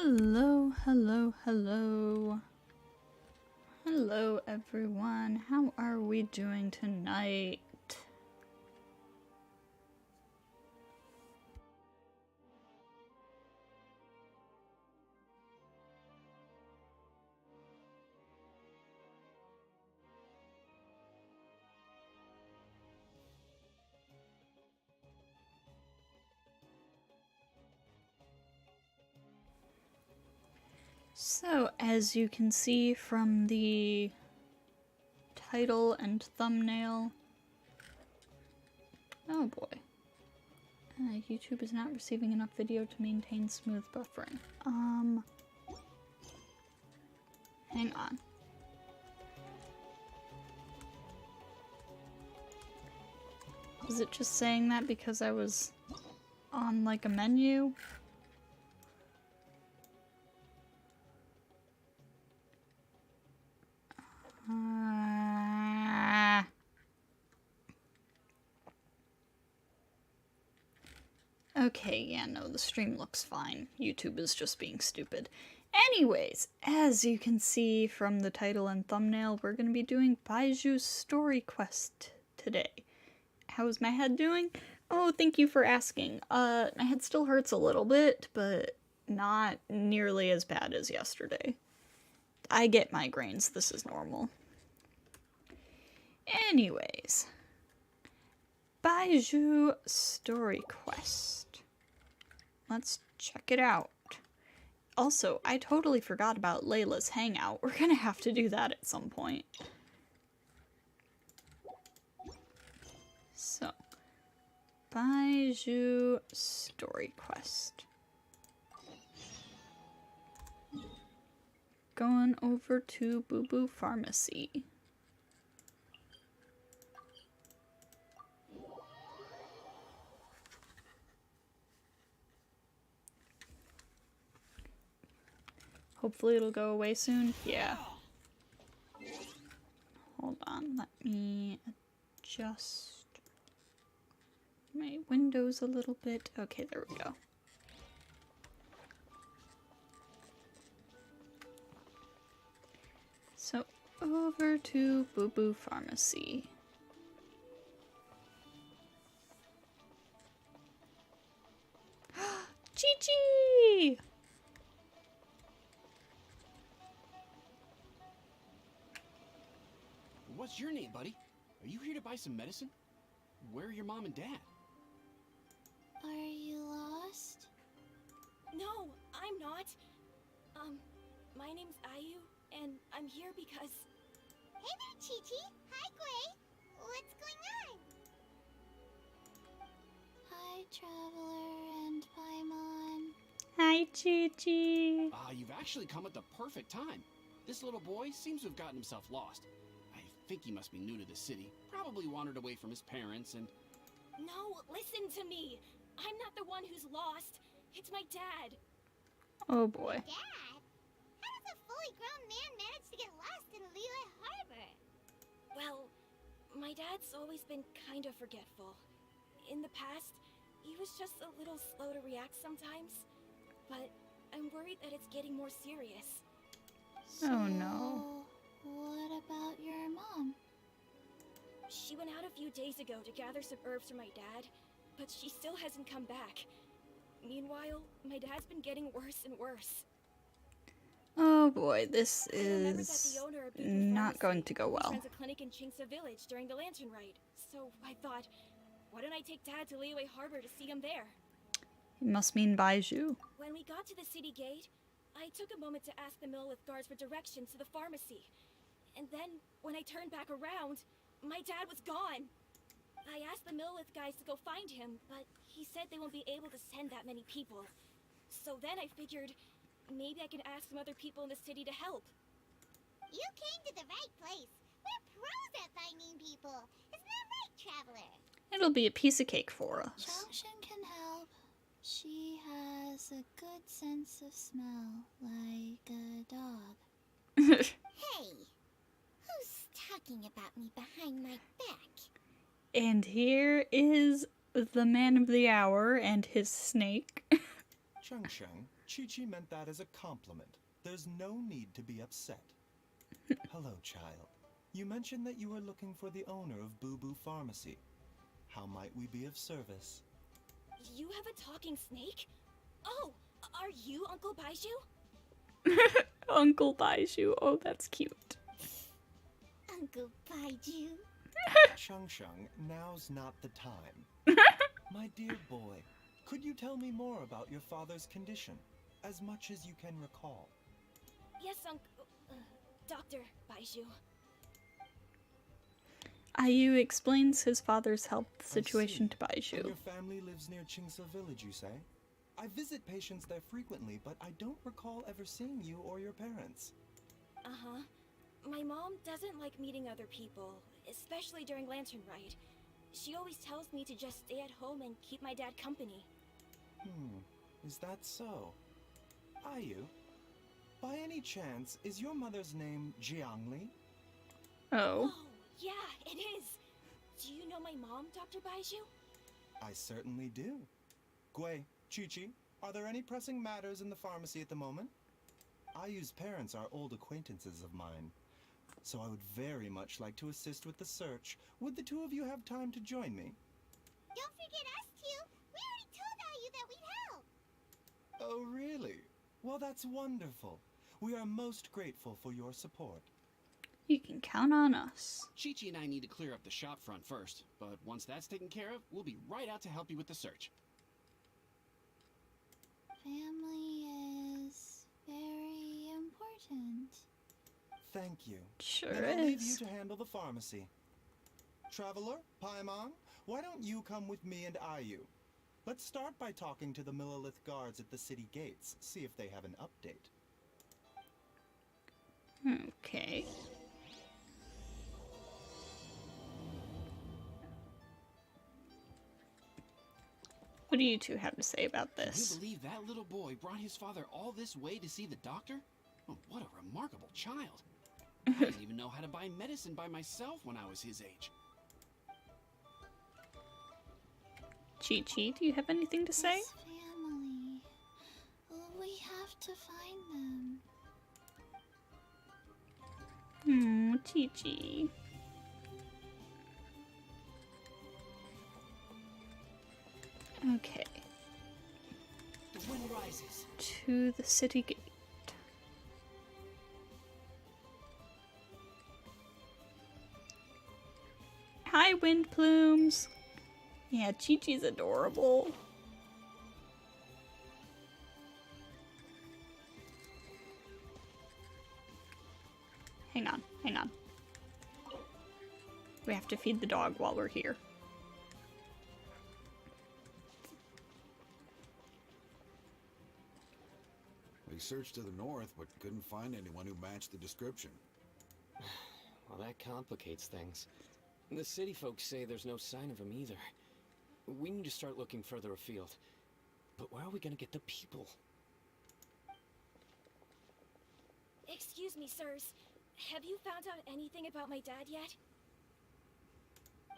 Hello, hello, hello. Hello, everyone. How are we doing tonight? So, as you can see from the title and thumbnail, oh boy, YouTube is not receiving enough video to maintain smooth buffering. Hang on. Was it just saying that because I was on like a menu? Okay, yeah, no, the stream looks fine. YouTube is just being stupid. Anyways, as you can see from the title and thumbnail, we're gonna be doing Baizhu's story quest today. How's my head doing? Oh, thank you for asking. My head still hurts a little bit, but not nearly as bad as yesterday. I get migraines, this is normal. Anyways, Baizhu story quest. Let's check it out. Also, I totally forgot about Layla's hangout. We're gonna have to do that at some point. So, Baizhu story quest. Going over to Boo Boo Pharmacy. Hopefully it'll go away soon. Yeah. Hold on, let me adjust my windows a little bit. Okay, there we go. So, over to Boo Boo Pharmacy. Chi-Chi! What's your name, buddy? Are you here to buy some medicine? Where are your mom and dad? Are you lost? No, I'm not. My name's Ayu, and I'm here because... Hey there, Chi-Chi. Hi, Gray. What's going on? Hi, Traveler and Paimon. Hi, Chi-Chi. You've actually come at the perfect time. This little boy seems to have gotten himself lost. I think he must be new to the city. Probably wandered away from his parents and... No, listen to me. I'm not the one who's lost. It's my dad. Oh boy. Dad? How does a fully grown man manage to get lost in Liyue Harbor? Well, my dad's always been kind of forgetful. In the past, he was just a little slow to react sometimes. But I'm worried that it's getting more serious. Oh no. What about your mom? She went out a few days ago to gather some herbs for my dad, but she still hasn't come back. Meanwhile, my dad's been getting worse and worse. Oh boy, this I remembered that is the owner of Baizhu not Pharmacy going to go well. runs a clinic in Chingsa Village during the Lantern Rite, so I thought, why don't I take Dad to Liyue Harbor to see him there? It must mean Baizhu. When we got to the city gate, I took a moment to ask the Millwith guards for directions to the pharmacy. And then, when I turned back around, my dad was gone. I asked the Millwith guys to go find him, but he said they won't be able to send that many people. So then I figured, maybe I can ask some other people in the city to help. You came to the right place. We're pros at finding people. Isn't that right, Traveler? It'll be a piece of cake for us. Changshan can help. She has a good sense of smell, like a dog. Hey, who's talking about me behind my back? And here is the man of the hour and his snake. Changshan, Chi-Chi meant that as a compliment. There's no need to be upset. Hello, child. You mentioned that you were looking for the owner of Boo Boo Pharmacy. How might we be of service? You have a talking snake? Oh, are you Uncle Baizhu? Uncle Baizhu. Oh, that's cute. Uncle Baizhu. Shang, now's not the time. My dear boy, could you tell me more about your father's condition? As much as you can recall. Yes, Dr. Baizhu. Ayu explains his father's health I situation see. to Baizhu. And your family lives near Qingse Village, you say? I visit patients there frequently, but I don't recall ever seeing you or your parents. Uh-huh. My mom doesn't like meeting other people, especially during Lantern Rite. She always tells me to just stay at home and keep my dad company. Is that so? Ayu, by any chance, is your mother's name Jiangli? Oh. Oh, yeah, it is. Do you know my mom, Dr. Baizhu? I certainly do. Gui, Chi-Chi, are there any pressing matters in the pharmacy at the moment? Ayu's parents are old acquaintances of mine, so I would very much like to assist with the search. Would the two of you have time to join me? Don't forget us two. We already told Ayu that we'd help. Oh, really? Well, that's wonderful. We are most grateful for your support. You can count on us. Chi-Chi and I need to clear up the shop front first, but once that's taken care of, we'll be right out to help you with the search. Family is very important. Thank you. Sure And I'll leave you is. to handle the pharmacy. Traveler, Paimon, why don't you come with me and Ayu? Let's start by talking to the Millilith guards at the city gates, see if they have an update. Okay. What do you two have to say about Can you this? believe that little boy brought his father all this way to see the doctor? Oh, what a remarkable child. I didn't even know how to buy medicine by myself when I was his age. Chi-Chi, do you have anything to say? This family. We have to find them. Chi-Chi. Okay. The wind rises. To the city gate. Hi, wind plumes. Yeah, Chi-Chi's adorable. Hang on, hang on. We have to feed the dog while we're here. We searched to the north, but couldn't find anyone who matched the description. Well, that complicates things. The city folks say there's no sign of him either. We need to start looking further afield. But where are we gonna get the people? Excuse me, sirs. Have you found out anything about my dad yet?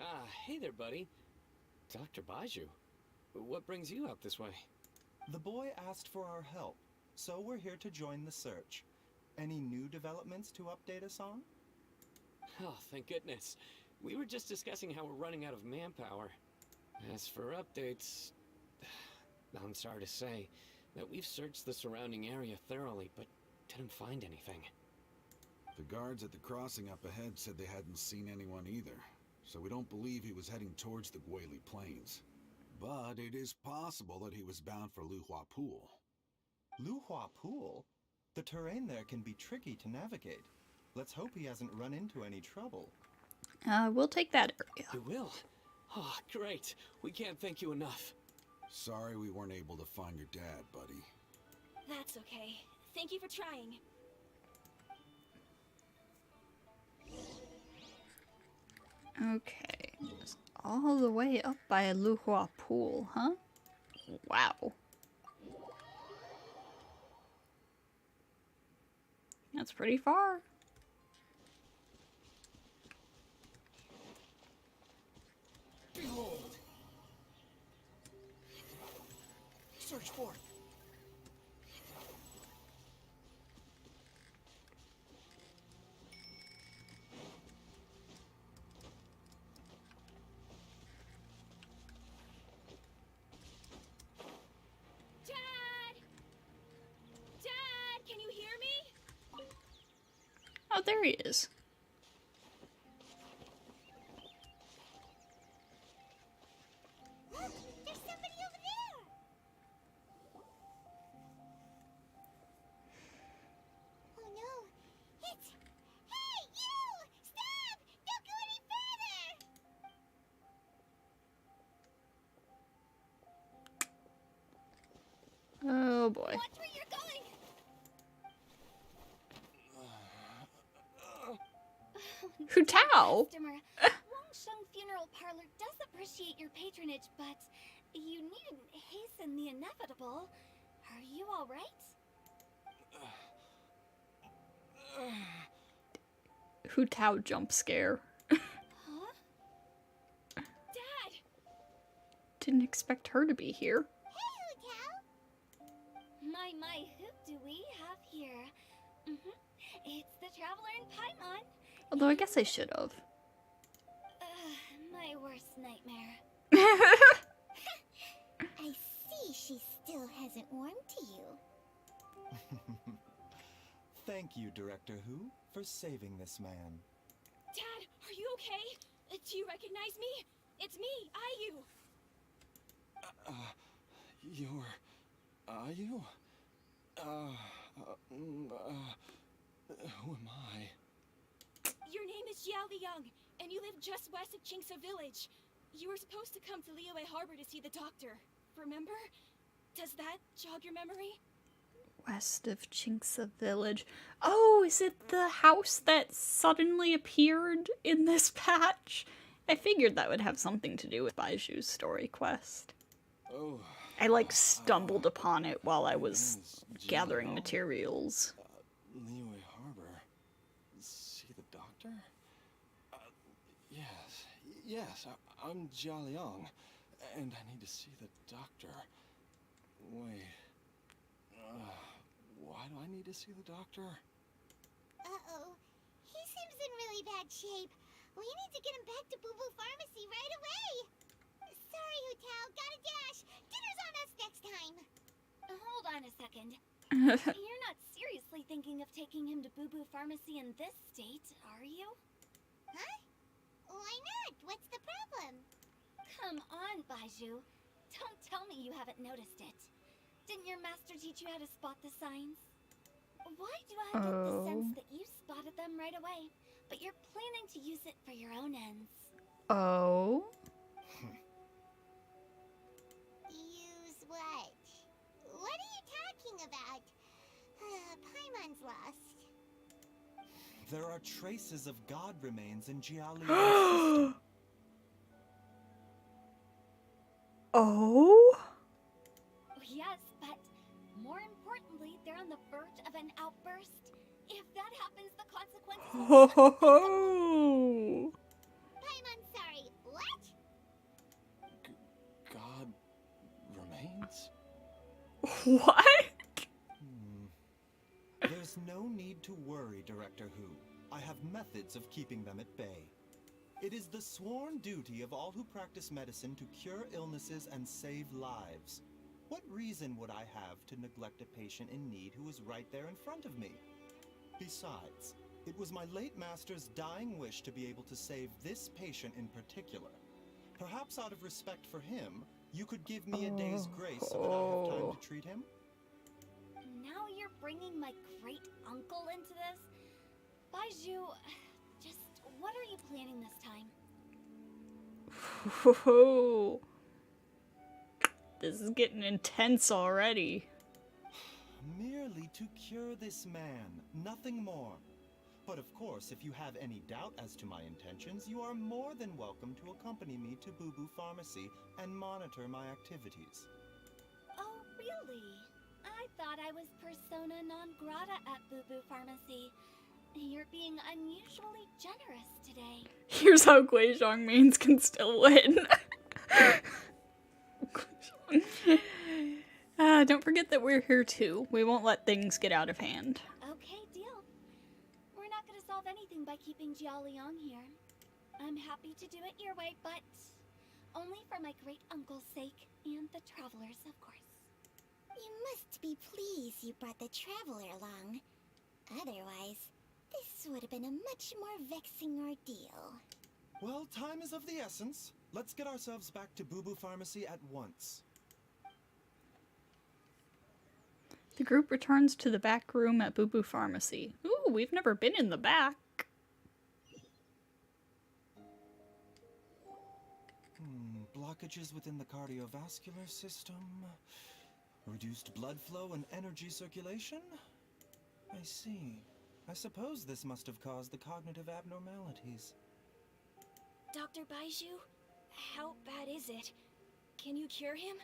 Ah, hey there, buddy. Dr. Baizhu. What brings you out this way? The boy asked for our help, so we're here to join the search. Any new developments to update us on? Oh, thank goodness. We were just discussing how we're running out of manpower. As for updates, I'm sorry to say that we've searched the surrounding area thoroughly, but didn't find anything. The guards at the crossing up ahead said they hadn't seen anyone either, so we don't believe he was heading towards the Guili Plains. But it is possible that he was bound for Luhua Pool. Luhua Pool? The terrain there can be tricky to navigate. Let's hope he hasn't run into any trouble. We'll take that area. You will? Oh, great. We can't thank you enough. Sorry we weren't able to find your dad, buddy. That's okay. Thank you for trying. Okay. It's all the way up by a Luhua pool, huh? Wow. That's pretty far. Behold! Search for it. Oh, there he is. Look, there's somebody over there. Oh no, it's... Hey, you! Stop! Don't go any further! Oh boy. Watch where you're going! Hu Tao? Customer, Wangsheng Funeral Parlor does appreciate your patronage, but you needn't hasten the inevitable. Are you all right? Hu Tao jump scare. Huh? Dad! Didn't expect her to be here. Hey, Hu Tao! My, who do we have here? It's the Traveler in Paimon. Although I guess I should have. My worst nightmare. I see she still hasn't warmed to you. Thank you, Director Who, for saving this man. Dad, are you okay? Do you recognize me? It's me, Ayu. Are you? Who am I? Your name is Jiao Liang, and you live just west of Qingse Village. You were supposed to come to Liyue Harbor to see the doctor. Remember? Does that jog your memory? West of Qingse Village. Oh, is it the house that suddenly appeared in this patch? I figured that would have something to do with Baiju's story quest. Oh. I stumbled upon it while I was gathering materials. Liyue Harbor. See the doctor? Yes, I'm Jia Liang, and I need to see the doctor. Wait. Why do I need to see the doctor? Uh-oh. He seems in really bad shape. We need to get him back to Boo Boo Pharmacy right away. Sorry, Hu Tao. Gotta dash. Dinner's on us next time. Hold on a second. You're not seriously thinking of taking him to Boo Boo Pharmacy in this state, are you? Huh? Why not? What's the problem? Come on, Baizhu. Don't tell me you haven't noticed it. Didn't your master teach you how to spot the signs? Why do I get the sense that you spotted them right away, but you're planning to use it for your own ends? Oh? Use what? What are you talking about? Paimon's lost. There are traces of god remains in Jia Liang's system. Oh? Yes, but more importantly, they're on the verge of an outburst. If that happens, the consequences Ho will be ho ho! Paimon, sorry. What? God remains? What? There's no need to worry, Director Who. I have methods of keeping them at bay. It is the sworn duty of all who practice medicine to cure illnesses and save lives. What reason would I have to neglect a patient in need who is right there in front of me? Besides, it was my late master's dying wish to be able to save this patient in particular. Perhaps out of respect for him, you could give me a day's grace so that I have time to treat him? Now you're bringing my great uncle into this? Baizhu, just what are you planning this time? Ho. This is getting intense already. Merely to cure this man, nothing more. But of course, if you have any doubt as to my intentions, you are more than welcome to accompany me to Boo Boo Pharmacy and monitor my activities. Oh, really? I thought I was persona non grata at Boo Boo Pharmacy. You're being unusually generous today. Here's how Guizhong mains can still win. Don't forget that we're here too. We won't let things get out of hand. Okay, deal. We're not gonna solve anything by keeping Jiao Liang here. I'm happy to do it your way, but only for my great uncle's sake and the travelers, of course. You must be pleased you brought the traveler along. Otherwise, this This would have been a much more vexing ordeal. Well, time is of the essence. Let's get ourselves back to Boo Boo Pharmacy at once. The group returns to the back room at Boo Boo Pharmacy. Ooh, we've never been in the back. Blockages within the cardiovascular system. Reduced blood flow and energy circulation? I see. I suppose this must have caused the cognitive abnormalities. Dr. Baizhu, how bad is it? Can you cure him?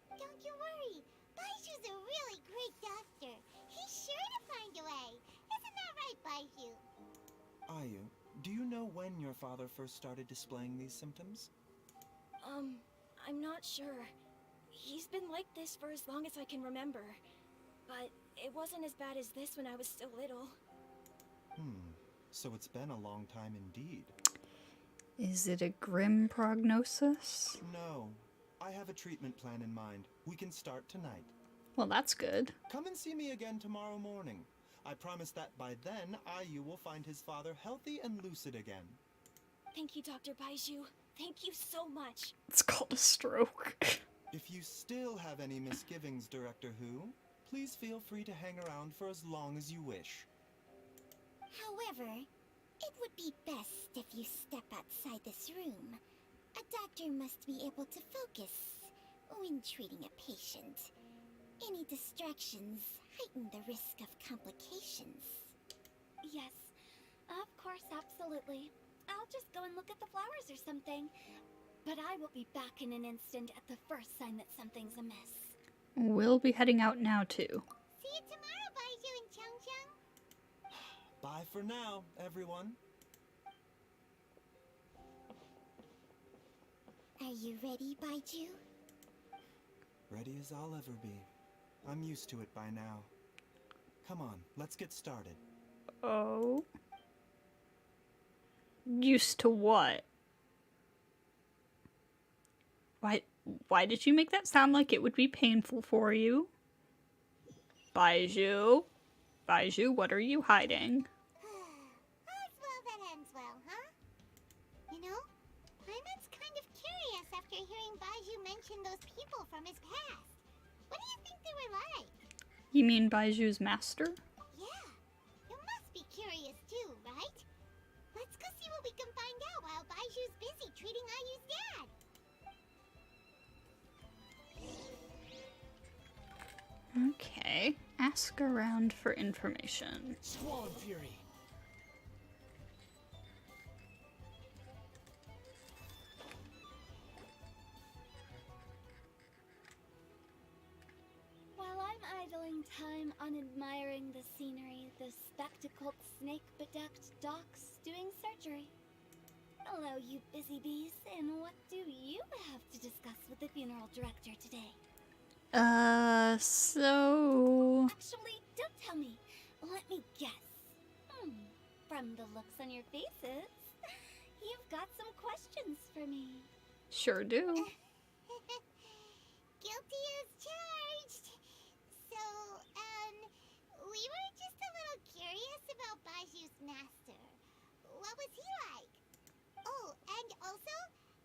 Don't you worry. Baizhu's a really great doctor. He's sure to find a way. Isn't that right, Baizhu? Ayu, do you know when your father first started displaying these symptoms? I'm not sure. He's been like this for as long as I can remember. But it wasn't as bad as this when I was still little. So it's been a long time indeed. Is it a grim prognosis? No. I have a treatment plan in mind. We can start tonight. Well, that's good. Come and see me again tomorrow morning. I promise that by then, Ayu will find his father healthy and lucid again. Thank you, Dr. Baizhu. Thank you so much. It's called a stroke. If you still have any misgivings, Director Who, please feel free to hang around for as long as you wish. However, it would be best if you step outside this room. A doctor must be able to focus when treating a patient. Any distractions heighten the risk of complications. Yes, of course, absolutely. I'll just go and look at the flowers or something. But I will be back in an instant at the first sign that something's amiss. We'll be heading out now, too. See you tomorrow, Baizhu and Chung Chung. Bye for now, everyone. Are you ready, Baizhu? Ready as I'll ever be. I'm used to it by now. Come on, let's get started. Oh. Used to what? Why did you make that sound like it would be painful for you? Baizhu? Baizhu, what are you hiding? All's well that ends well, huh? You know, Paimon's kind of curious after hearing Baizhu mention those people from his past. What do you think they were like? You mean Baizhu's master? Yeah, you must be curious too, right? Let's go see what we can find out while Baizhu's busy treating Ayu's dad. Okay. Ask around for information. Squall and Fury. While I'm idling time on admiring the scenery, the spectacled, snake-bedecked docs doing surgery. Hello, you busy bees, and what do you have to discuss with the funeral director today? So... Actually, don't tell me. Let me guess. From the looks on your faces, you've got some questions for me. Sure do. Guilty as charged. So, we were just a little curious about Baizhu's master. What was he like? Oh, and also,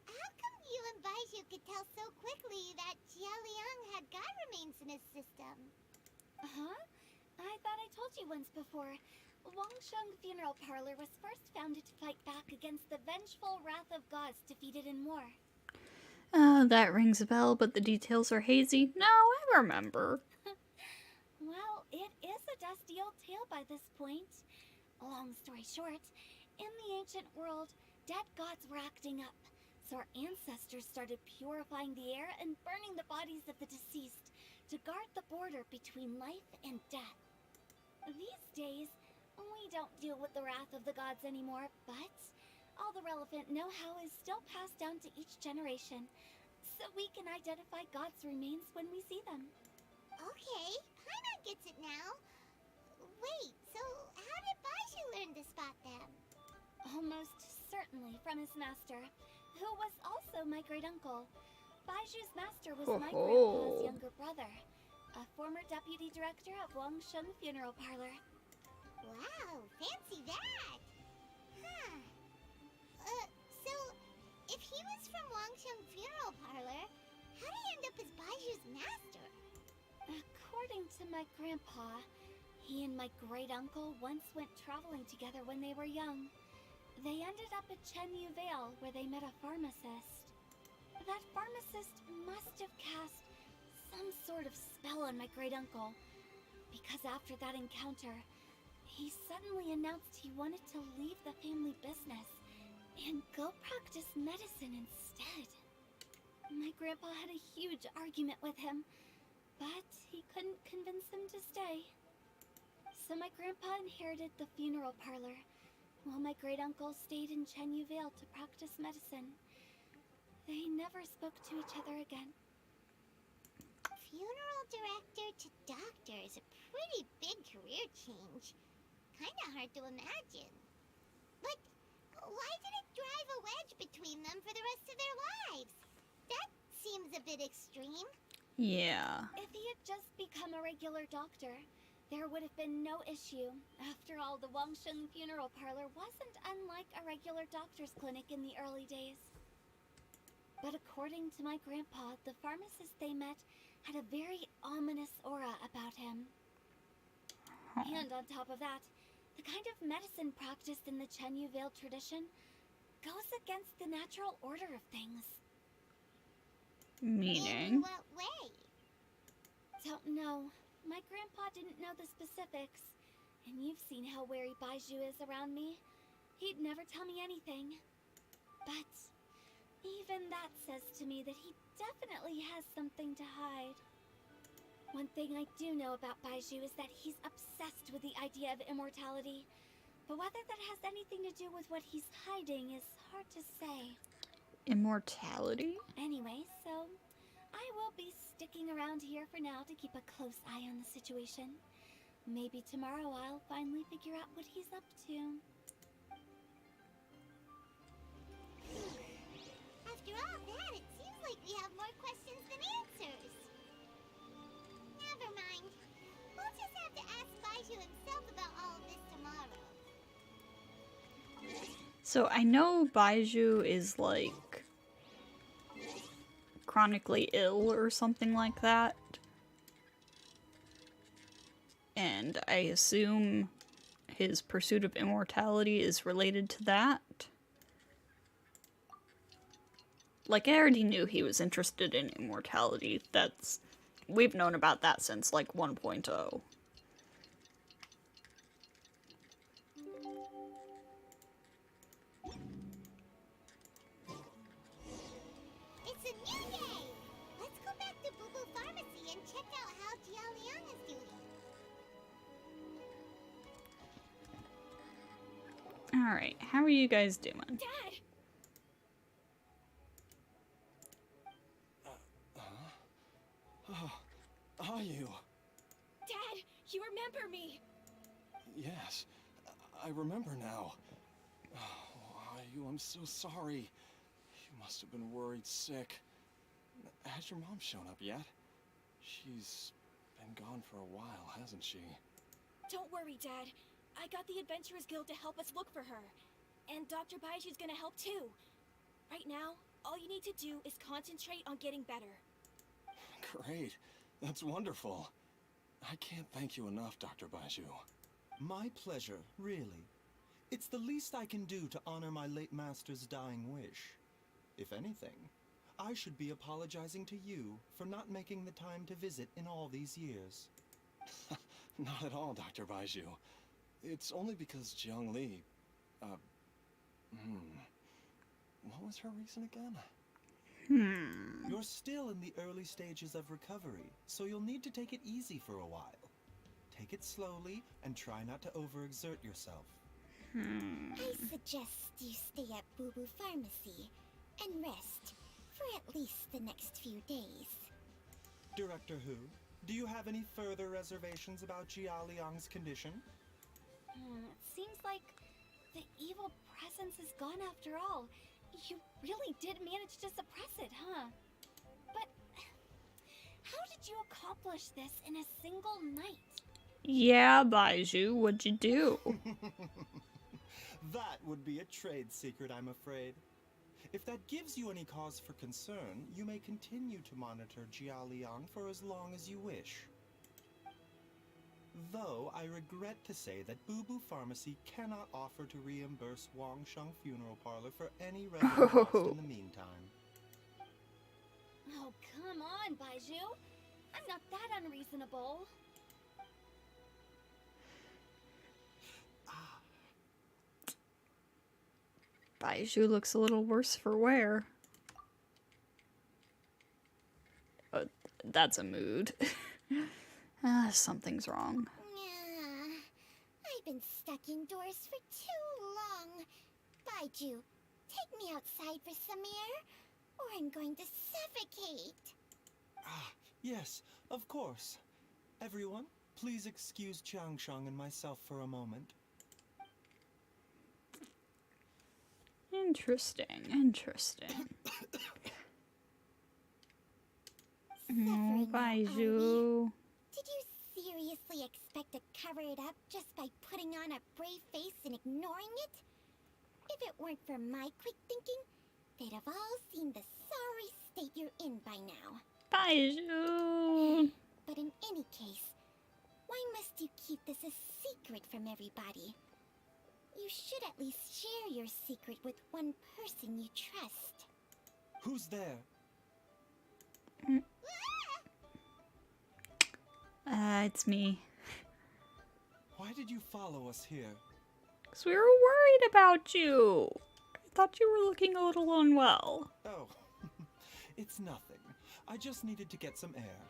how come you and Baizhu could tell so quickly that Jia Liang had God remains in his system? Huh? I thought I told you once before. Wangsheng Funeral Parlor was first founded to fight back against the vengeful wrath of gods defeated in war. That rings a bell, but the details are hazy. No, I remember. Well, it is a dusty old tale by this point. Long story short, in the ancient world, dead gods were acting up, so our ancestors started purifying the air and burning the bodies of the deceased to guard the border between life and death. These days, we don't deal with the wrath of the gods anymore, but all the relevant know-how is still passed down to each generation, so we can identify gods' remains when we see them. Okay, Paimon gets it now. Wait, so how did Baizhu learn to spot them? Almost certainly from his master, who was also my great-uncle. Baizhu's master was my grandpa's younger brother, a former deputy director at Wangsheng Funeral Parlor. Wow, fancy Baiju's master? According to my grandpa, he and my great-uncle once went traveling together when they were young. They ended up at Chenyu Vale, where they met a pharmacist. That pharmacist must have cast some sort of spell on my great-uncle, because after that encounter, he suddenly announced he wanted to leave the family business and go practice medicine instead. My grandpa had a huge argument with him, but he couldn't convince him to stay. So my grandpa inherited the funeral parlor, while my great-uncle stayed in Chenyu Vale to practice medicine. They never spoke to each other again. Funeral director to doctor is a pretty big career change. Kinda hard to imagine. But why did it drive a wedge between them for the rest of their lives? That seems a bit extreme. Yeah. If he had just become a regular doctor, there would have been no issue. After all, the Wangsheng Funeral Parlor wasn't unlike a regular doctor's clinic in the early days. But according to my grandpa, the pharmacist they met had a very ominous aura about him. And on top of that, the kind of medicine practiced in the Chenyu Vale tradition goes against the natural order of things. In Meaning? what way? Don't know. My grandpa didn't know the specifics. And you've seen how wary Baizhu is around me. He'd never tell me anything. But even that says to me that he definitely has something to hide. One thing I do know about Baizhu is that he's obsessed with the idea of immortality. But whether that has anything to do with what he's hiding is hard to say. Immortality? Anyway, so I will be sticking around here for now to keep a close eye on the situation. Maybe tomorrow I'll finally figure out what he's up to. After all that, it seems like we have more questions than answers. Never mind. We'll just have to ask Baizhu himself about all of this tomorrow. So I know Baizhu is like chronically ill or something like that. And I assume his pursuit of immortality is related to that. Like, I already knew he was interested in immortality. We've known about that since, like, 1.0. It's a new day! Let's go back to Boo Boo Pharmacy and check out how Jia Liang is doing. Alright, how are you guys doing? Dad! Are you? Dad, you remember me! Yes, I remember now. Oh, I'm so sorry. You must have been worried sick. Has your mom shown up yet? She's been gone for a while, hasn't she? Don't worry, Dad. I got the Adventurers Guild to help us look for her. And Dr. Baiju's gonna help too. Right now, all you need to do is concentrate on getting better. Great. That's wonderful. I can't thank you enough, Dr. Baizhu. My pleasure, really. It's the least I can do to honor my late master's dying wish. If anything, I should be apologizing to you for not making the time to visit in all these years. Not at all, Dr. Baizhu. It's only because Jiang Li... What was her reason again? You're still in the early stages of recovery, so you'll need to take it easy for a while. Take it slowly and try not to overexert yourself. I suggest you stay at Boo Boo Pharmacy and rest for at least the next few days. Director Hu, do you have any further reservations about Jia Liang's condition? It seems like the evil presence is gone after all. You really did manage to suppress it, huh? But how did you accomplish this in a single night? Yeah, Baizhu, what'd you do? That would be a trade secret, I'm afraid. If that gives you any cause for concern, you may continue to monitor Jialiang for as long as you wish. Though I regret to say that Boo Boo Pharmacy cannot offer to reimburse Wangsheng Funeral Parlor for any revenue lost in the meantime. Oh, come on, Baizhu. I'm not that unreasonable. Baizhu looks a little worse for wear. Oh, that's a mood. Something's wrong. I've been stuck indoors for too long. Baizhu, take me outside for some air, or I'm going to suffocate. Yes, of course. Everyone, please excuse Changsheng and myself for a moment. Interesting, interesting. Oh, Baizhu. Did you seriously expect to cover it up just by putting on a brave face and ignoring it? If it weren't for my quick thinking, they'd have all seen the sorry state you're in by now. Baizhu. But in any case, why must you keep this a secret from everybody? You should at least share your secret with one person you trust. Who's there? It's me. Why did you follow us here? 'Cause we were worried about you. I thought you were looking a little unwell. Oh, it's nothing. I just needed to get some air.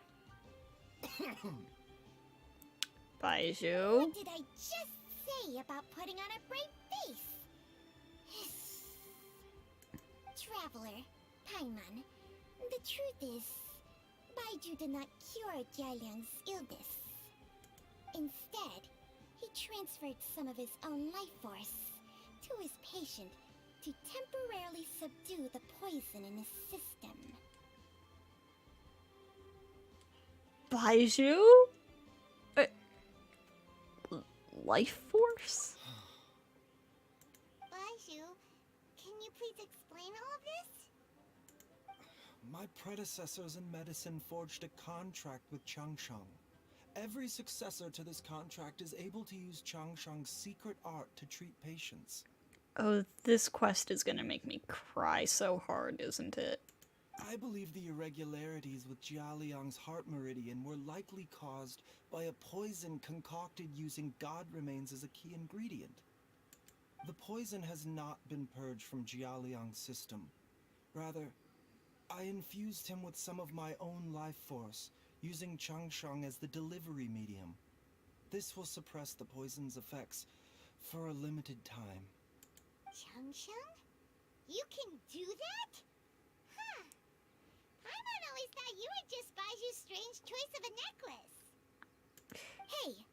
Baizhu. What did I just say about putting on a brave face? Traveler, Paimon, the truth is, Baizhu did not cure Jialiang's illness. Instead, he transferred some of his own life force to his patient to temporarily subdue the poison in his system. Baizhu? Life force? Baizhu, can you please explain all of this? My predecessors in medicine forged a contract with Changsheng. Every successor to this contract is able to use Changsheng's secret art to treat patients. Oh, this quest is gonna make me cry so hard, isn't it? I believe the irregularities with Jialiang's heart meridian were likely caused by a poison concocted using god remains as a key ingredient. The poison has not been purged from Jialiang's system. Rather, I infused him with some of my own life force, using Changsheng as the delivery medium. This will suppress the poison's effects for a limited time. Changsheng? You can do that? Huh. Paimon always thought you were just Baiju's strange choice of a necklace. Hey,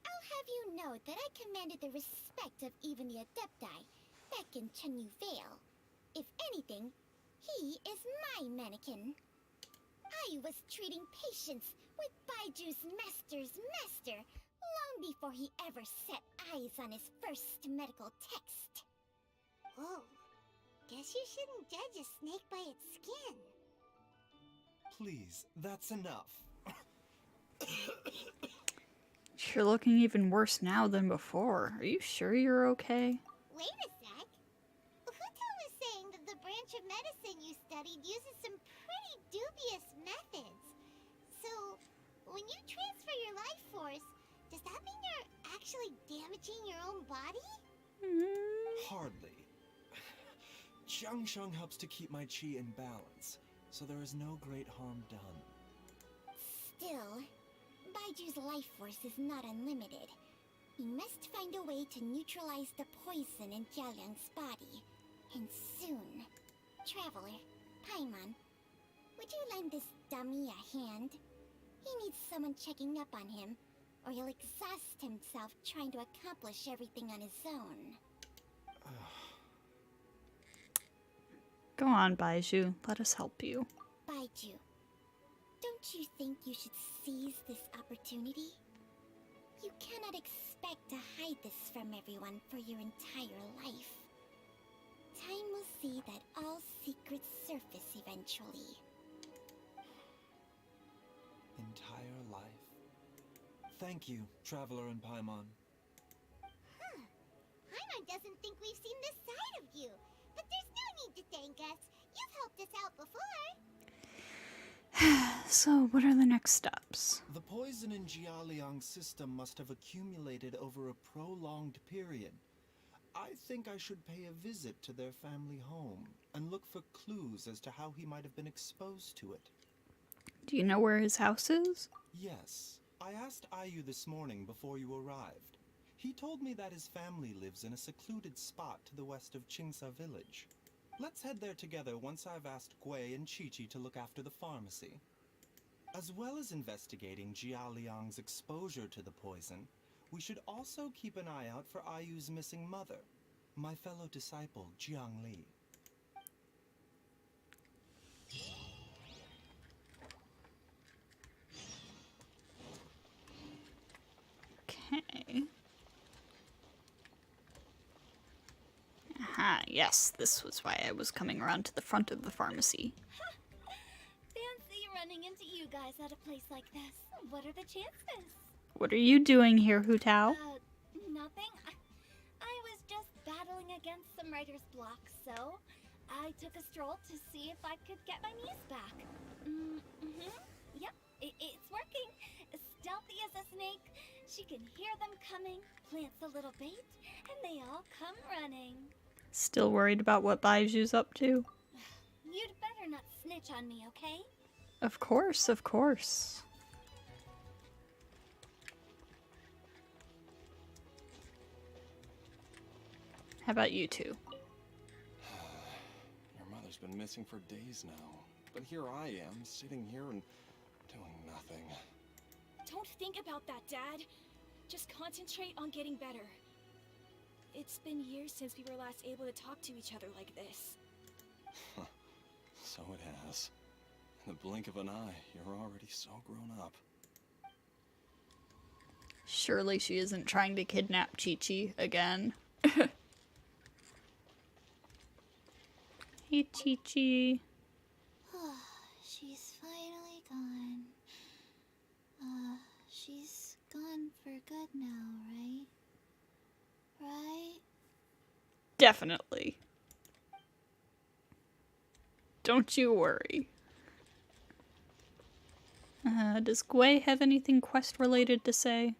I'll have you know that I commanded the respect of even the Adepti back in Chenyu Vale. If anything, he is my mannequin. I was treating patients with Baiju's master's master long before he ever set eyes on his first medical text. Oh, guess you shouldn't judge a snake by its skin. Please, that's enough. You're looking even worse now than before. Are you sure you're okay? Wait a sec. Huto was saying that the branch of medicine you studied uses some pretty dubious methods. So, when you transfer your life force, does that mean you're actually damaging your own body? Hardly. Changsheng helps to keep my chi in balance, so there is no great harm done. Still, Baiju's life force is not unlimited. We must find a way to neutralize the poison in Jialiang's body. And soon. Traveler, Paimon, would you lend this dummy a hand? He needs someone checking up on him, or he'll exhaust himself trying to accomplish everything on his own. Go on, Baizhu. Let us help you. Baizhu, don't you think you should seize this opportunity? You cannot expect to hide this from everyone for your entire life. Time will see that all secrets surface eventually. Entire life. Thank you, Traveler and Paimon. Paimon doesn't think we've seen this side of you. But there's no need to thank us. You've helped us out before. So, what are the next steps? The poison in Jialiang's system must have accumulated over a prolonged period. I think I should pay a visit to their family home and look for clues as to how he might have been exposed to it. Do you know where his house is? Yes, I asked Ayu this morning before you arrived. He told me that his family lives in a secluded spot to the west of Qingsa village. Let's head there together once I've asked Gui and Chi-Chi to look after the pharmacy. As well as investigating Jialiang's exposure to the poison, we should also keep an eye out for Ayu's missing mother, my fellow disciple, Jiangli. Okay. Aha, yes, this was why I was coming around to the front of the pharmacy. Fancy running into you guys at a place like this. What are the chances? What are you doing here, Hu Tao? Nothing. I was just battling against some writer's block, so I took a stroll to see if I could get my muse back. Yep, it's working. Stealthy as a snake, she can hear them coming, plants a little bait, and they all come running. Still worried about what Baizhu's up to? You'd better not snitch on me, okay? Of course, of course. How about you two? Your mother's been missing for days now. But here I am, sitting here and doing nothing. Don't think about that, Dad. Just concentrate on getting better. It's been years since we were last able to talk to each other like this. So it has. In the blink of an eye, you're already so grown up. Surely she isn't trying to kidnap Chi-Chi again. Hey, Chi-Chi. She's finally gone. She's gone for good now, right? Right? Definitely. Don't you worry. Does Gui have anything quest-related to say?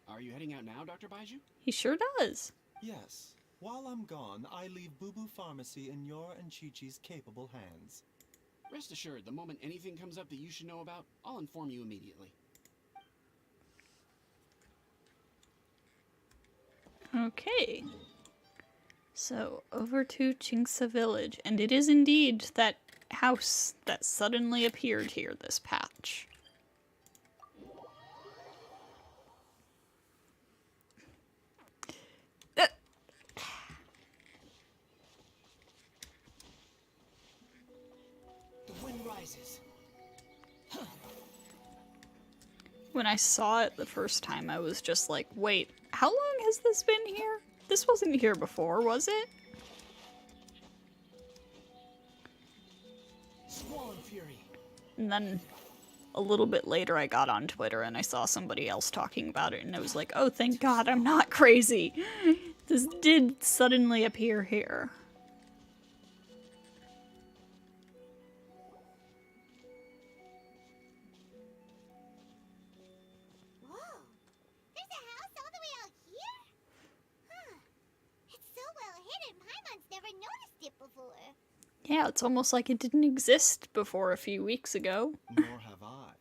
Are you heading out now, Dr. Baizhu? He sure does. Yes. While I'm gone, I leave Boo Boo Pharmacy in your and Chi-Chi's capable hands. Rest assured, the moment anything comes up that you should know about, I'll inform you immediately. Okay. So, over to Qingsa Village, and it is indeed that house that suddenly appeared here, this patch. The wind rises. When I saw it the first time, I was just like, wait, how long has this been here? This wasn't here before, was it? Squall and fury. And then a little bit later I got on Twitter and I saw somebody else talking about it and I was like, oh, thank God I'm not crazy. This did suddenly appear here. Whoa! There's a house all the way out here? Huh. It's so well hidden, Paimon's never noticed it before. Yeah, it's almost like it didn't exist before a few weeks ago. Nor have I.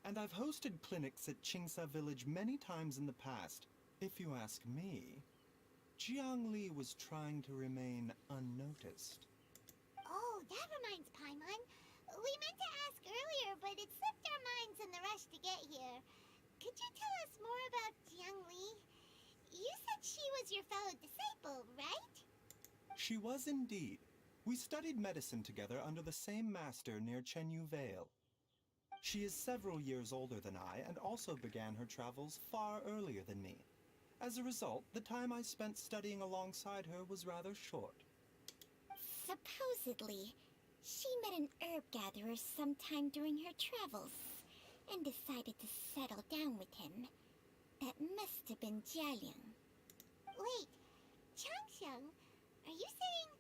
And I've hosted clinics at Qingsa Village many times in the past. If you ask me, Jiangli was trying to remain unnoticed. Oh, that reminds Paimon. We meant to ask earlier, but it slipped our minds in the rush to get here. Could you tell us more about Jiangli? You said she was your fellow disciple, right? She was indeed. We studied medicine together under the same master near Chenyu Vale. She is several years older than I and also began her travels far earlier than me. As a result, the time I spent studying alongside her was rather short. Supposedly, she met an herb gatherer sometime during her travels and decided to settle down with him. That must have been Jialiang. Wait, Changsheng, are you saying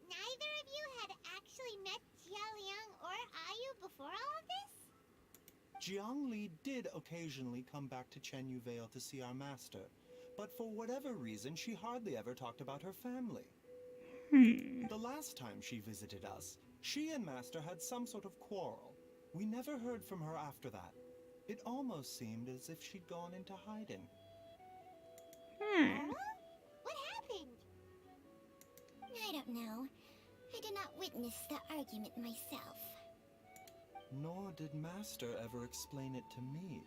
neither of you had actually met Jialiang or Ayu before all of this? Jiang Li did occasionally come back to Chenyu Vale to see our master, but for whatever reason, she hardly ever talked about her family. The last time she visited us, she and Master had some sort of quarrel. We never heard from her after that. It almost seemed as if she'd gone into hiding. Huh? What happened? I don't know. I did not witness the argument myself. Nor did Master ever explain it to me.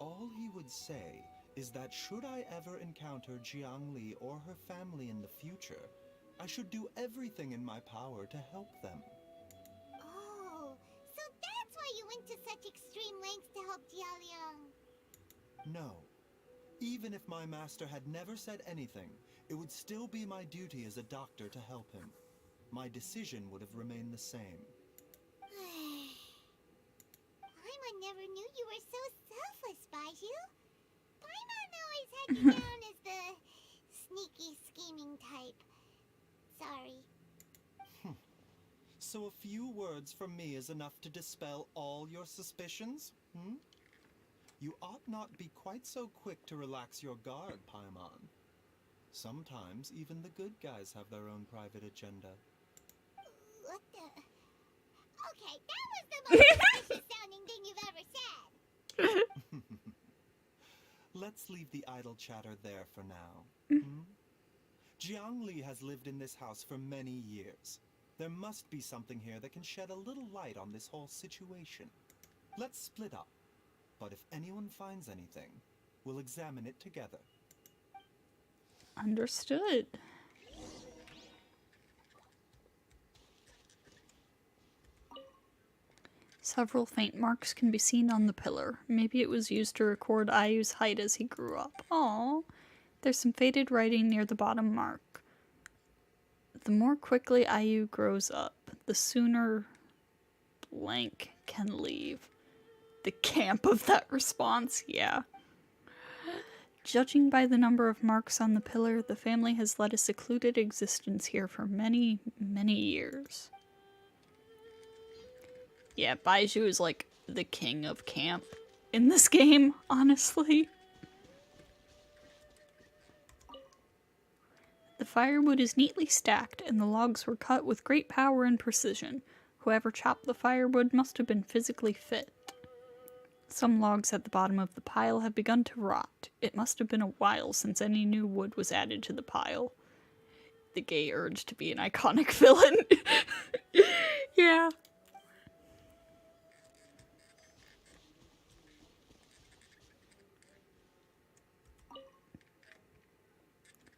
All he would say is that should I ever encounter Jiang Li or her family in the future, I should do everything in my power to help them. Oh, so that's why you went to such extreme lengths to help Jialiang. No. Even if my master had never said anything, it would still be my duty as a doctor to help him. My decision would have remained the same. Paimon never knew you were so selfless, Baizhu. Paimon always had you down as the sneaky, scheming type. Sorry. So a few words from me is enough to dispel all your suspicions? You ought not be quite so quick to relax your guard, Paimon. Sometimes even the good guys have their own private agenda. What the... Okay, that was the most suspicious sounding thing you've ever said. Let's leave the idle chatter there for now. Jiang Li has lived in this house for many years. There must be something here that can shed a little light on this whole situation. Let's split up. But if anyone finds anything, we'll examine it together. Understood. Several faint marks can be seen on the pillar. Maybe it was used to record Ayu's height as he grew up. Aww. There's some faded writing near the bottom mark. The more quickly Ayu grows up, the sooner blank can leave. The camp of that response, yeah. Judging by the number of marks on the pillar, the family has led a secluded existence here for many, many years. Yeah, Baizhu is like the king of camp in this game, honestly. The firewood is neatly stacked, and the logs were cut with great power and precision. Whoever chopped the firewood must have been physically fit. Some logs at the bottom of the pile have begun to rot. It must have been a while since any new wood was added to the pile. The gay urge to be an iconic villain. Yeah.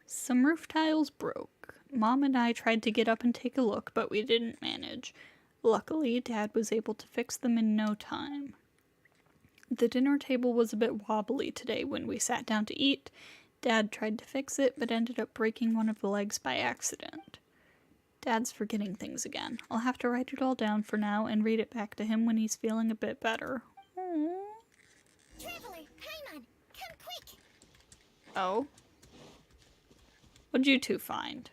Some roof tiles broke. Mom and I tried to get up and take a look, but we didn't manage. Luckily, Dad was able to fix them in no time. The dinner table was a bit wobbly today when we sat down to eat. Dad tried to fix it, but ended up breaking one of the legs by accident. Dad's forgetting things again. I'll have to write it all down for now and read it back to him when he's feeling a bit better. Aww. Traveler, Paimon, come quick! Oh? What'd you two find?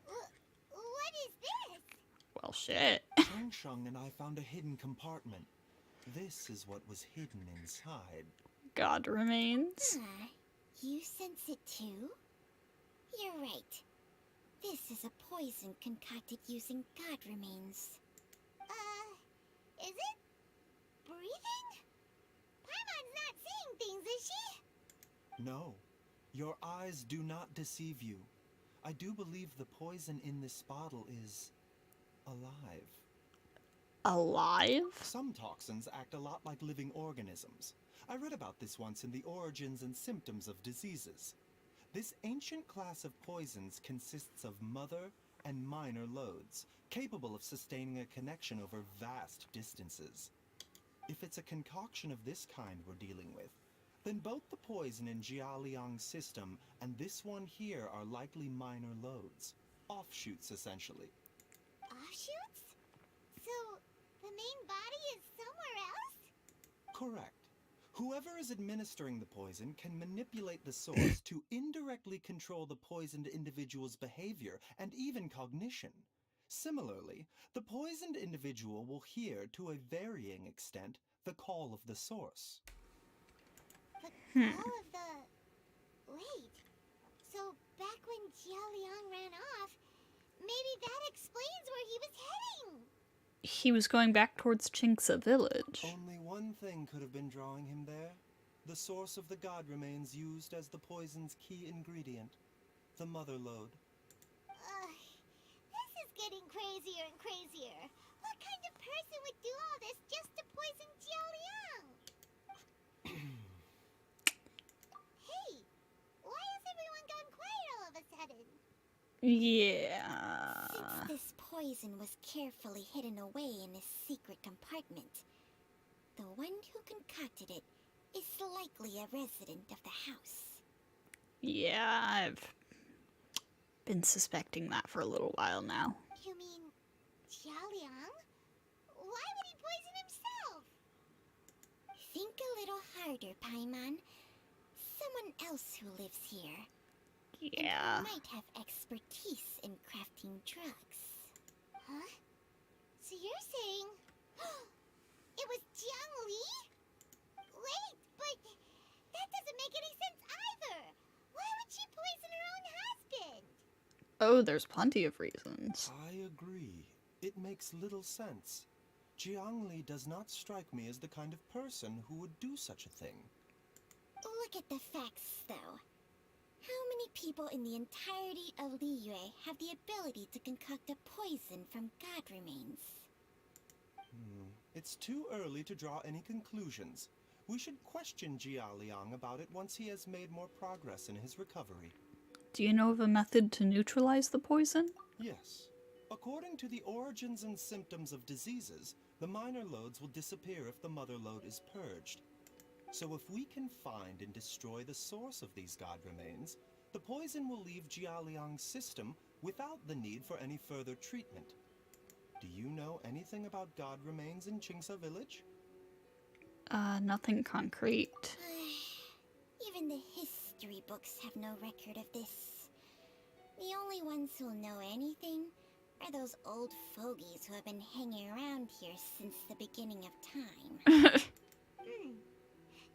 What is this? Well, shit. Changsheng and I found a hidden compartment. This is what was hidden inside. God remains. You sense it too? You're right. This is a poison concocted using god remains. Is it? Breathing? Paimon's not seeing things, is she? No, your eyes do not deceive you. I do believe the poison in this bottle is alive. Alive? Some toxins act a lot like living organisms. I read about this once in the Origins and Symptoms of Diseases. This ancient class of poisons consists of mother and minor loads, capable of sustaining a connection over vast distances. If it's a concoction of this kind we're dealing with, then both the poison in Jialiang's system and this one here are likely minor loads. offshoots, essentially. Offshoots? So, the main body is somewhere else? Correct. Whoever is administering the poison can manipulate the source to indirectly control the poisoned individual's behavior and even cognition. Similarly, the poisoned individual will hear, to a varying extent, the call of the source. The call of the... Wait. So, back when Jialiang ran off, maybe that explains where he was heading. He was going back towards Chinksa village. Only one thing could have been drawing him there. The source of the god remains used as the poison's key ingredient, the mother lode. This is getting crazier and crazier. What kind of person would do all this just to poison Jialiang? Hey, why has everyone gone quiet all of a sudden? Yeah. Since this poison was carefully hidden away in a secret compartment, the one who concocted it is likely a resident of the house. Yeah, I've been suspecting that for a little while now. You mean Jialiang? Why would he poison himself? Think a little harder, Paimon. Someone else who lives here. Yeah. And who might have expertise in crafting drugs. Huh? So you're saying... it was Jiang Li? Wait, but that doesn't make any sense either. Why would she poison her own husband? Oh, there's plenty of reasons. I agree. It makes little sense. Jiang Li does not strike me as the kind of person who would do such a thing. Look at the facts, though. How many people in the entirety of Liyue have the ability to concoct a poison from god remains? It's too early to draw any conclusions. We should question Jia Liang about it once he has made more progress in his recovery. Do you know of a method to neutralize the poison? Yes. According to the origins and symptoms of diseases, the minor lodes will disappear if the mother lode is purged. So if we can find and destroy the source of these god remains, the poison will leave Jia Liang's system without the need for any further treatment. Do you know anything about god remains in Qingsa village? Nothing concrete. Even the history books have no record of this. The only ones who'll know anything are those old fogies who have been hanging around here since the beginning of time.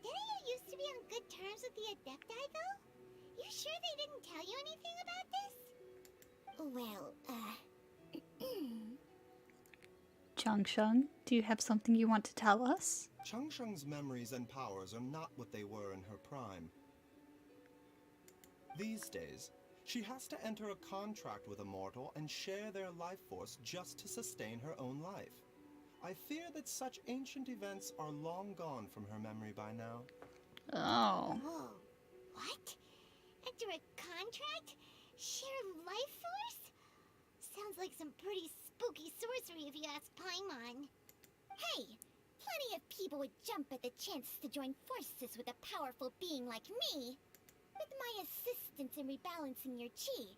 Didn't you used to be on good terms with the Adepti, though? You sure they didn't tell you anything about this? Well, Changsheng, do you have something you want to tell us? Changsheng's memories and powers are not what they were in her prime. These days, she has to enter a contract with a mortal and share their life force just to sustain her own life. I fear that such ancient events are long gone from her memory by now. Oh. Whoa. What? Enter a contract? Share life force? Sounds like some pretty spooky sorcery if you ask Paimon. hey, plenty of people would jump at the chance to join forces with a powerful being like me. With my assistance in rebalancing your chi,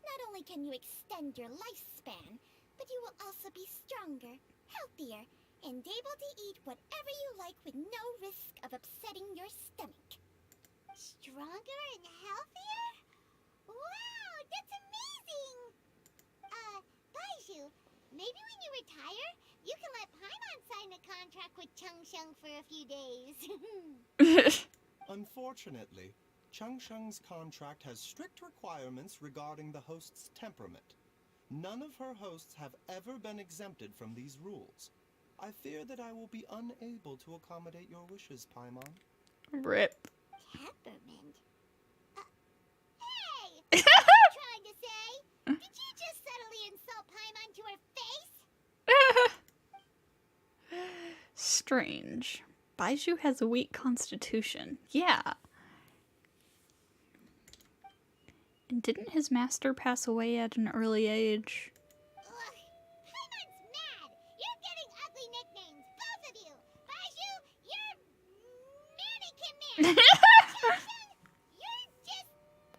not only can you extend your lifespan, but you will also be stronger, healthier, and able to eat whatever you like with no risk of upsetting your stomach. Stronger and healthier? Wow, that's amazing! Baizhu, maybe when you retire, you can let Paimon sign a contract with Changsheng for a few days. Unfortunately, Changsheng's contract has strict requirements regarding the host's temperament. None of her hosts have ever been exempted from these rules. I fear that I will be unable to accommodate your wishes, Paimon. Rip. Temperament? Hey! What are you trying to say? Did you just subtly insult Paimon to her face? Strange. Baizhu has a weak constitution. Yeah. And didn't his master pass away at an early age? Ugh, Paimon's mad! You're getting ugly nicknames, both of you! Baizhu, you're mannequin man! Changsheng, you're just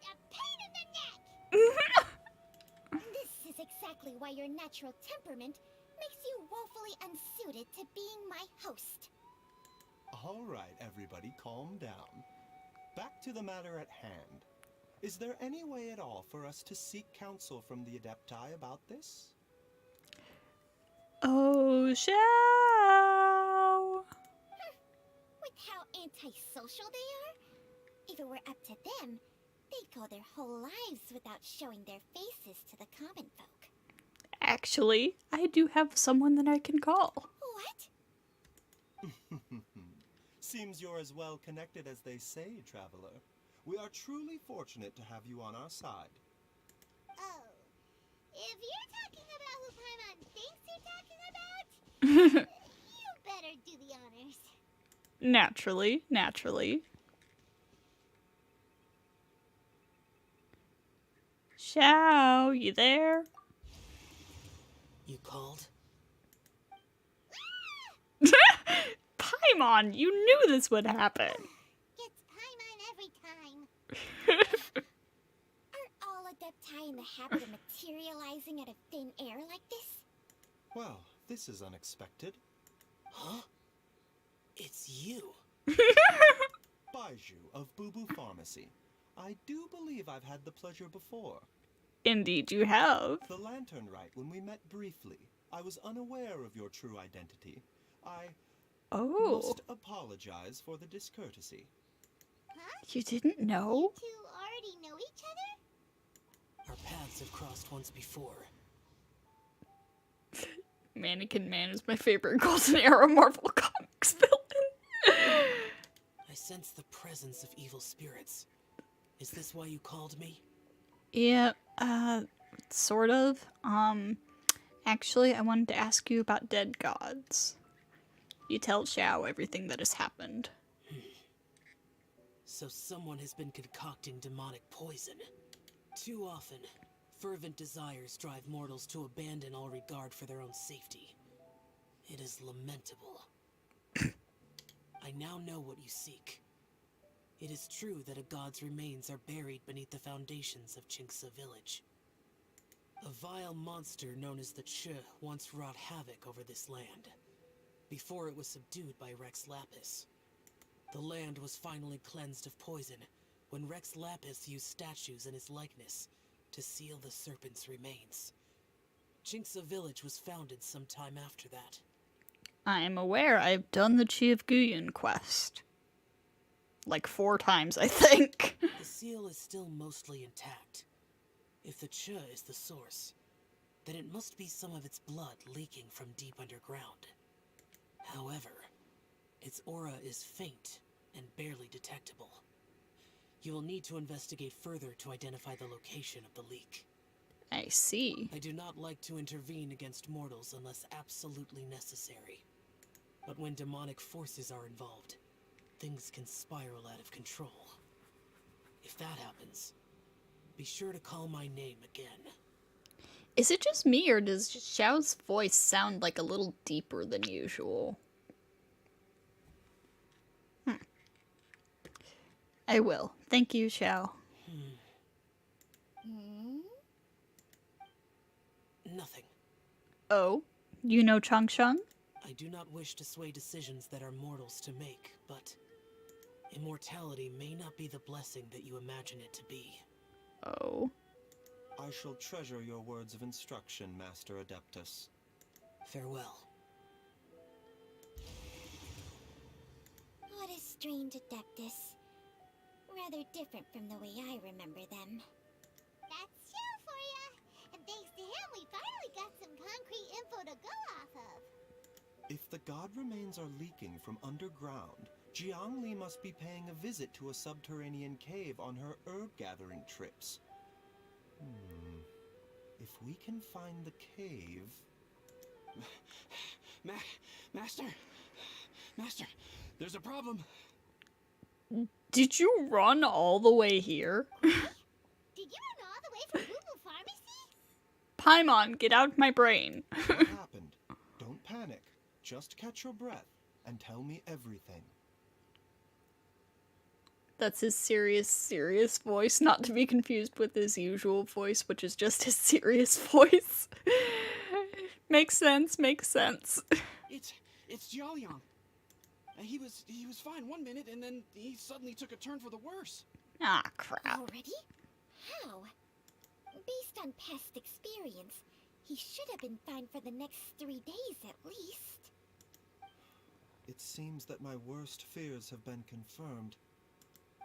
a pain in the neck! This why your natural temperament makes you woefully unsuited to being my host. All right, everybody, calm down. Back to the matter at hand. Is there any way at all for us to seek counsel from the Adepti about this? Oh, Xiao! With how antisocial they are, if it were up to them, they'd go their whole lives without showing their faces to the common folk. Actually, I do have someone that I can call. What? Seems you're as well connected as they say, Traveler. We are truly fortunate to have you on our side. Oh, if you're talking about who Paimon thinks you're talking about, you better do the honors. Naturally, naturally. Xiao, you there? You called? Paimon, you knew this would happen. Gets Paimon every time. Aren't all Adepti in the habit of materializing out of thin air like this? Well, this is unexpected. Huh? It's you. Baizhu of Boo Boo Pharmacy. I do believe I've had the pleasure before. Indeed you have. The Lantern Rite, when we met briefly, I was unaware of your true identity. I must apologize for the discourtesy. Huh? You didn't know? You two already know each other? Our paths have crossed once before. Mannequin Man is my favorite Golden Era Marvel Comics villain. I sense the presence of evil spirits. Is this why you called me? Yeah, sort of. Actually, I wanted to ask you about dead gods. You tell Xiao everything that has happened. So someone has been concocting demonic poison. Too often, fervent desires drive mortals to abandon all regard for their own safety. It is lamentable. I now know what you seek. It is true that a god's remains are buried beneath the foundations of Jinxa village. A vile monster known as the Che once wrought havoc over this land, before it was subdued by Rex Lapis. The land was finally cleansed of poison when Rex Lapis used statues in his likeness to seal the serpent's remains. Jinxa village was founded sometime after that. I am aware I've done the Chi of Guyon quest. Like 4 times, I think. The seal is still mostly intact. If the Che is the source, then it must be some of its blood leaking from deep underground. However, its aura is faint and barely detectable. You will need to investigate further to identify the location of the leak. I see. I do not like to intervene against mortals unless absolutely necessary. But when demonic forces are involved, things can spiral out of control. If that happens, be sure to call my name again. Is it just me, or does Xiao's voice sound like a little deeper than usual? I will. Thank you, Xiao. Nothing. Oh, you know Changsheng? I do not wish to sway decisions that are mortals to make, but immortality may not be the blessing that you imagine it to be. Oh. I shall treasure your words of instruction, Master Adeptus. Farewell. What a strange Adeptus. Rather different from the way I remember them. That's Xiao for ya! And thanks to him, we finally got some concrete info to go off of. If the god remains are leaking from underground, Jiangli must be paying a visit to a subterranean cave on her herb-gathering trips. If we can find the cave... Master, there's a problem. Did you run all the way here? Did you run all the way from Boo Boo Pharmacy? Paimon, get out of my brain. What happened? Don't panic. Just catch your breath and tell me everything. That's his serious voice, not to be confused with his usual voice, which is just his serious voice. Makes sense, makes sense. It's Jiaoliang. He was fine one minute, and then he suddenly took a turn for the worse. Ah, crap. Already? How? Based on past experience, he should have been fine for the next 3 days at least. It seems that my worst fears have been confirmed.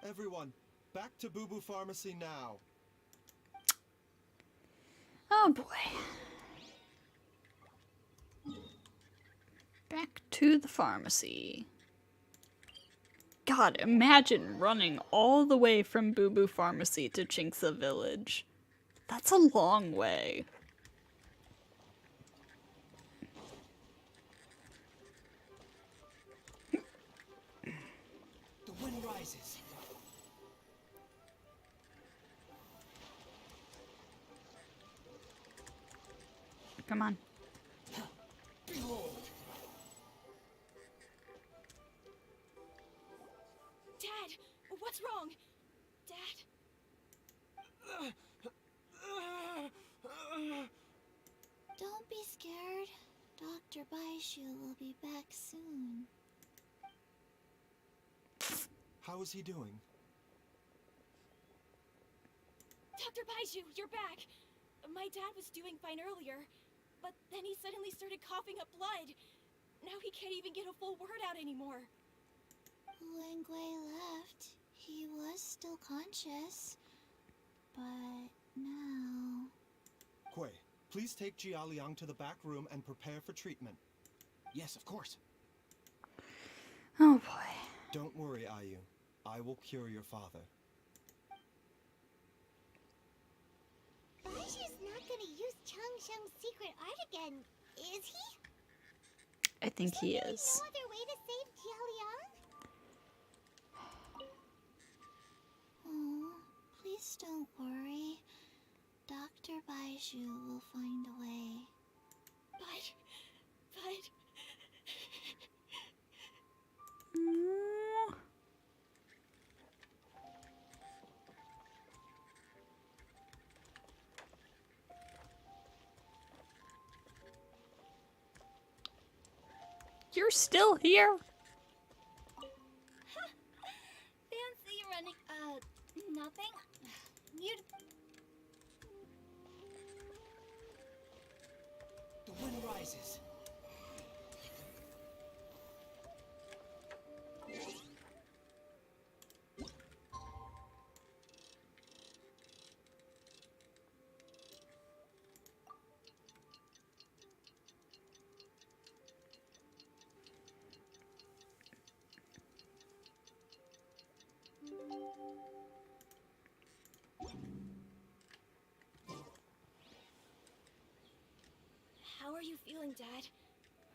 Everyone, back to Boo Boo Pharmacy now. Oh boy. Back to the pharmacy. God, imagine running all the way from Boo Boo Pharmacy to Chinksa Village. That's a long way. The wind rises. Come on. Behold. Dad, what's wrong? Dad? Don't be scared. Dr. Baizhu will be back soon. How is he doing? Dr. Baizhu, you're back! My dad was doing fine earlier, but then he suddenly started coughing up blood. Now he can't even get a full word out anymore. When Gui left, he was still conscious. But now... Gui, please take Jiaoliang to the back room and prepare for treatment. Yes, of course. Oh boy. Don't worry, Ayu. I will cure your father. Baizhu's not gonna use Changsheng's secret art again, is he? I think he There's is. no other way to save Jiaoliang? Oh, please don't worry. Dr. Baizhu will find a way. But... Mm. You're still here? Fancy running, nothing? You'd... The wind rises. How are you feeling, Dad?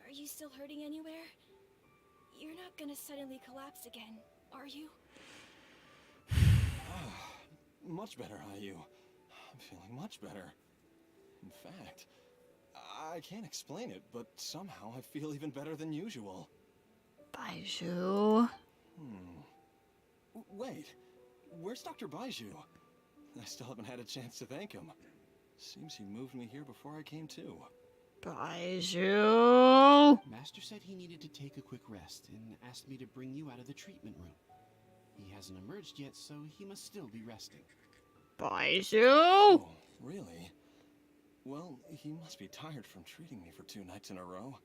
Are you still hurting anywhere? You're not gonna suddenly collapse again, are you? Much better, Ayu. I'm feeling much better. In fact, I can't explain it, but somehow I feel even better than usual. Baizhu. Wait, where's Dr. Baizhu? I still haven't had a chance to thank him. Seems he moved me here before I came to. Baizhu. Master said he needed to take a quick rest and asked me to bring you out of the treatment room. He hasn't emerged yet, so he must still be resting. Baizhu. Oh, really? Well, he must be tired from treating me for 2 nights in a row.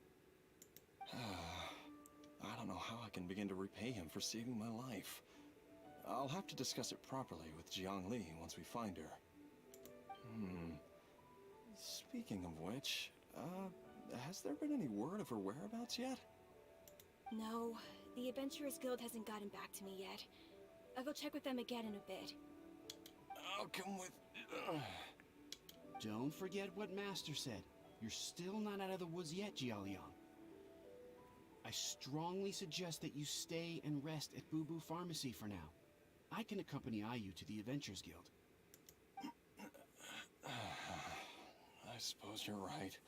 I don't know how I can begin to repay him for saving my life. I'll have to discuss it properly with Jiang Li once we find her. Speaking of which, has there been any word of her whereabouts yet? No, the Adventurers Guild hasn't gotten back to me yet. I'll go check with them again in a bit. I'll come with... Don't forget what Master said. You're still not out of the woods yet, Jiaoliang. I strongly suggest that you stay and rest at Boo Boo Pharmacy for now. I can accompany Ayu to the Adventurers Guild. I suppose you're right.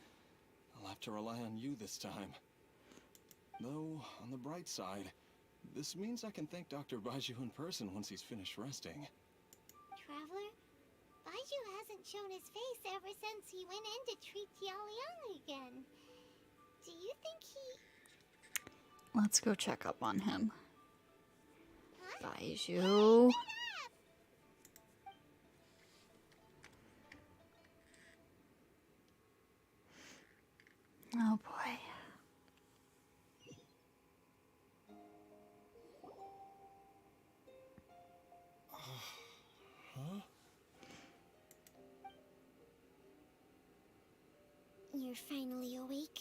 I'll have to rely on you this time. Though, on the bright side, This means I can thank Dr. Baizhu in person once he's finished resting. Traveler, Baizhu hasn't shown his face ever since he went in to treat Jialiang again. Do you think he... Let's go check up on him. Huh? Baizhu. Oh boy. Huh? You're finally awake?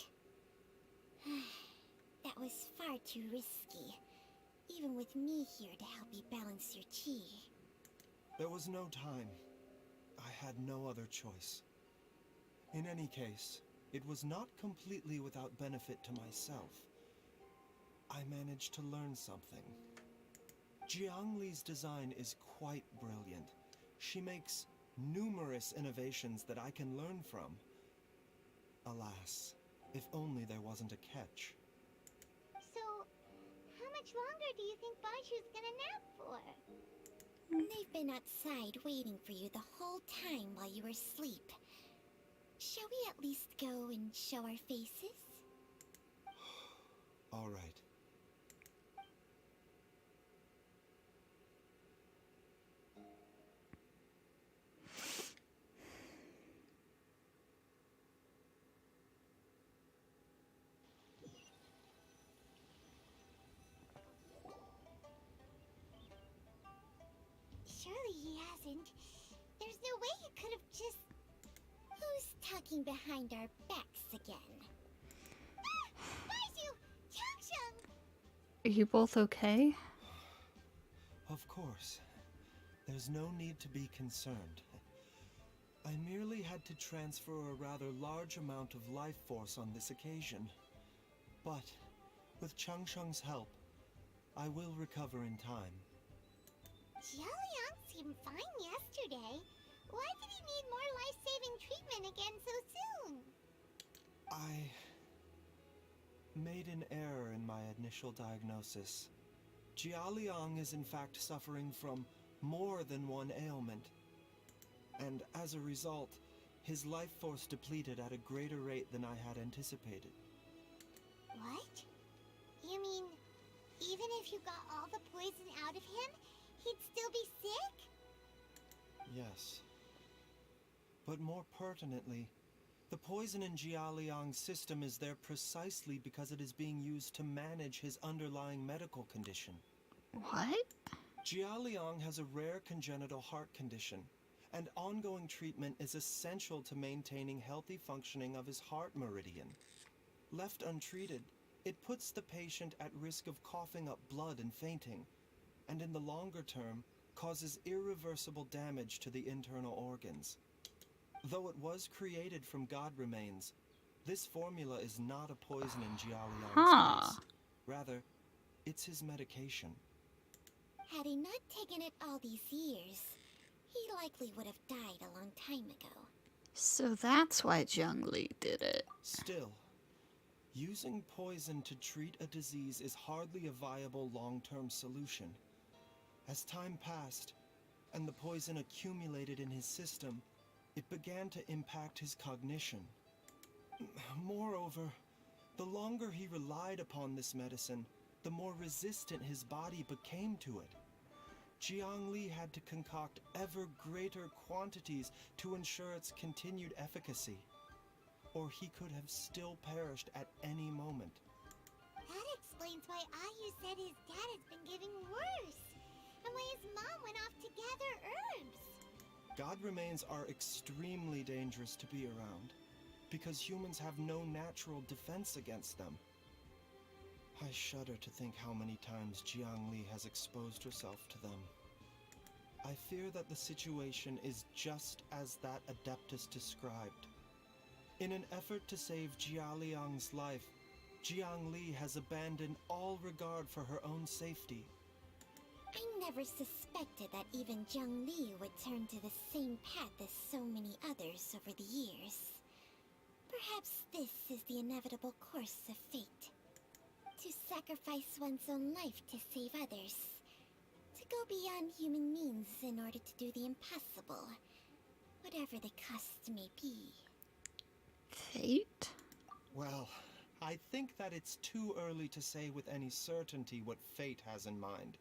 That was far too risky. Even with me here to help you balance your chi. There was no time. I had no other choice. In any case, it was not completely without benefit to myself. I managed to learn something. Jiang Li's design is quite brilliant. She makes numerous innovations that I can learn from. Alas, if only there wasn't a catch. So, how much longer do you think Baizhu's gonna nap for? They've been outside waiting for you the whole time while you were asleep. Shall we at least go and show our faces? All right. Surely he hasn't. There's no way he could have just... Who's talking behind our backs again? Ah! Baizhu! Changsheng! Are you both okay? Of course. There's no need to be concerned. I merely had to transfer a rather large amount of life force on this occasion. But, with Changsheng's help, I will recover in time. Jialiang seemed fine yesterday. Why did he need more life-saving treatment again so soon? I made an error in my initial diagnosis. Jialiang is in fact suffering from more than one ailment. And as a result, his life force depleted at a greater rate than I had anticipated. What? You mean, even if you got all the poison out of him, he'd still be sick? Yes. But more pertinently, the poison in Jialiang's system is there precisely because it is being used to manage his underlying medical condition. What? Jialiang has a rare congenital heart condition, and ongoing treatment is essential to maintaining healthy functioning of his heart meridian. Left untreated, it puts the patient at risk of coughing up blood and fainting, and in the longer term, causes irreversible damage to the internal organs. Though it was created from god remains, this formula is not a poison in Jialiang's case. Rather, it's his medication. Had he not taken it all these years, he likely would have died a long time ago. So that's why Jiang Li did it. Still, using poison to treat a disease is hardly a viable long-term solution. As time passed, and the poison accumulated in his system, it began to impact his cognition. Moreover, the longer he relied upon this medicine, the more resistant his body became to it. Jiang Li had to concoct ever greater quantities to ensure its continued efficacy, or he could have still perished at any moment. That explains why Ayu said his dad has been getting worse, and why his mom went off to gather herbs. God remains are extremely dangerous to be around, because humans have no natural defense against them. I shudder to think how many times Jiang Li has exposed herself to them. I fear that the situation is just as that Adeptus described. In an effort to save Jialiang's life, Jiang Li has abandoned all regard for her own safety. I never suspected that even Jiang Li would turn to the same path as so many others over the years. Perhaps this is the inevitable course of fate. To sacrifice one's own life to save others. To go beyond human means in order to do the impossible. Whatever the cost may be. Fate? Well, I think that it's too early to say with any certainty what fate has in mind.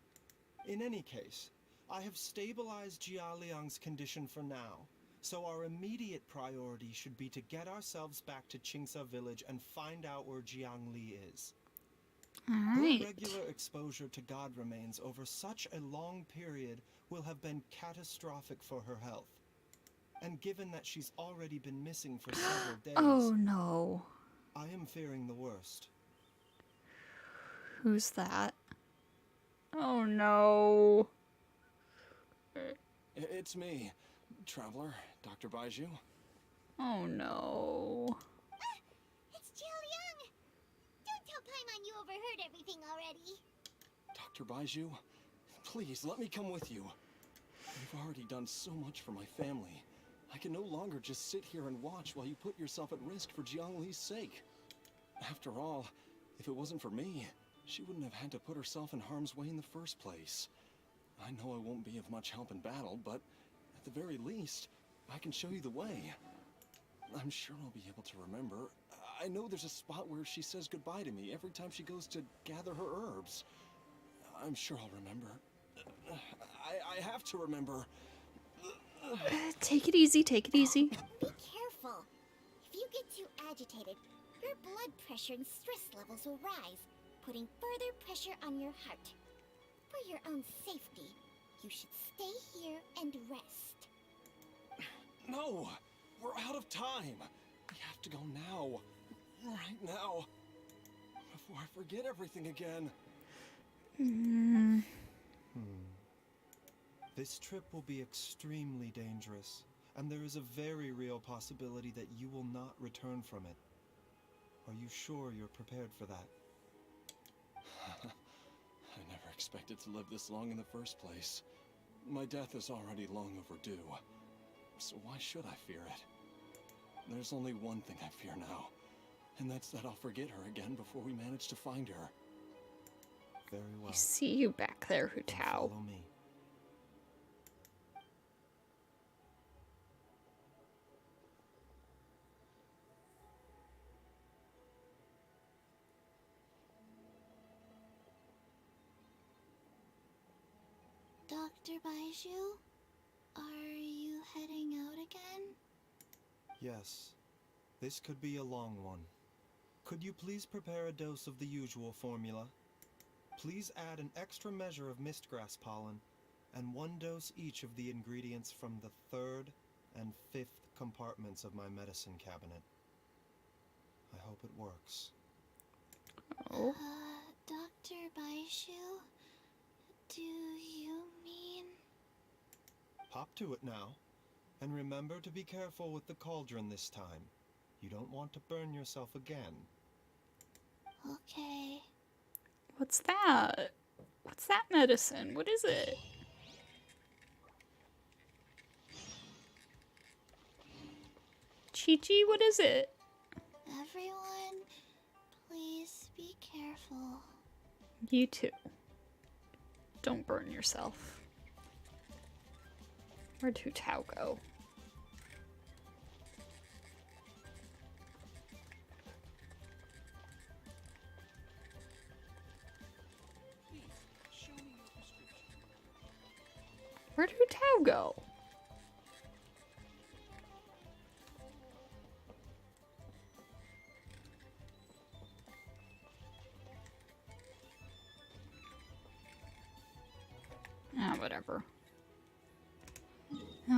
In any case, I have stabilized Jia Liang's condition for now, so our immediate priority should be to get ourselves back to Qingsa village and find out where Jiang Li is. Her Alright. regular exposure to god remains over such a long period will have been catastrophic for her health. And given that she's already been missing for several days, Oh no. I am fearing the worst. Who's that? Oh no. It's me, Traveler, Dr. Baizhu. Oh no. It's Jialiang! Don't tell Paimon you overheard everything already. Dr. Baizhu, please let me come with you. You've already done so much for my family. I can no longer just sit here and watch while you put yourself at risk for Jiang Li's sake. After all, if it wasn't for me, she wouldn't have had to put herself in harm's way in the first place. I know I won't be of much help in battle, but at the very least, I can show you the way. I'm sure I'll be able to remember. I know there's a spot where she says goodbye to me every time she goes to gather her herbs. I'm sure I'll remember. I have to remember. Take it easy, take it easy. Be careful. If you get too agitated, your blood pressure and stress levels will rise, putting further pressure on your heart. For your own safety, you should stay here and rest. No! We're out of time! We have to go now. Right now. Before I forget everything again. This trip will be extremely dangerous, and there is a very real possibility that you will not return from it. Are you sure you're prepared for that? I never expected to live this long in the first place. My death is already long overdue. So why should I fear it? There's only one thing I fear now, and that's that I'll forget her again before we manage to find her. Very well. I see you back there, Hu Then Tao. follow me. Dr. Baizhu, are you heading out again? Yes. This could be a long one. Could you please prepare a dose of the usual formula? Please add an extra measure of mistgrass pollen, and 1 dose each of the ingredients from the 3rd and 5th compartments of my medicine cabinet. I hope it works. Oh. Dr. Baizhu, do you mean... Pop to it now. And remember to be careful with the cauldron this time. You don't want to burn yourself again. Okay. What's that? What's that medicine? What is it? Chi-Chi, what is it? Everyone, please be careful. You too. Don't burn yourself. Where'd Hu Tao go? Where'd Hu Tao go? Ah, whatever.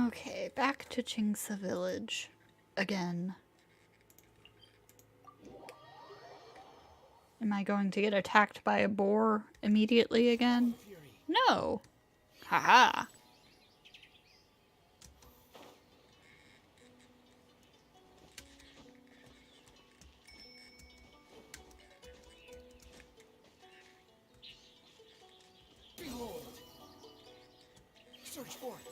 Okay, back to Qingsa village. Again. Am I going to get attacked by a boar immediately again? No! Haha! Behold! Search for it.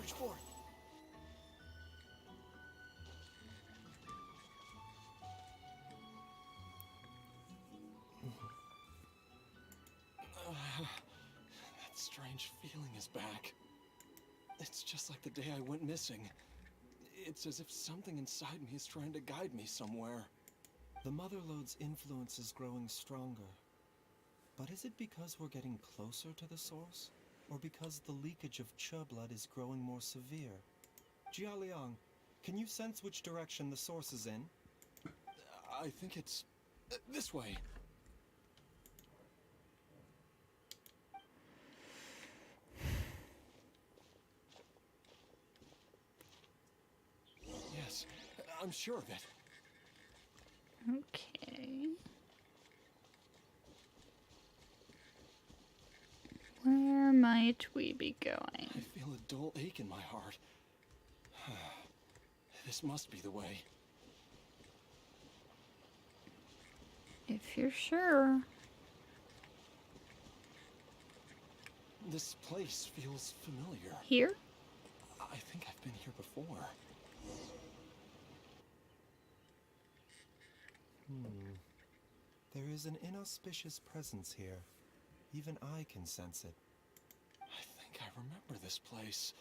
search for it. That strange feeling is back. It's just like the day I went missing. It's as if something inside me is trying to guide me somewhere. The Motherlode's influence is growing stronger. But is it because we're getting closer to the source? Or because the leakage of Che blood is growing more severe? Jialiang, can you sense which direction the source is in? I think it's this way. Yes, I'm sure of it. Okay. Where might we be I going? feel a dull ache in my heart. This must be the way. If you're sure. This place feels familiar. Here? I think I've been here before. There is an inauspicious presence here. Even I can sense it. I think I remember this place.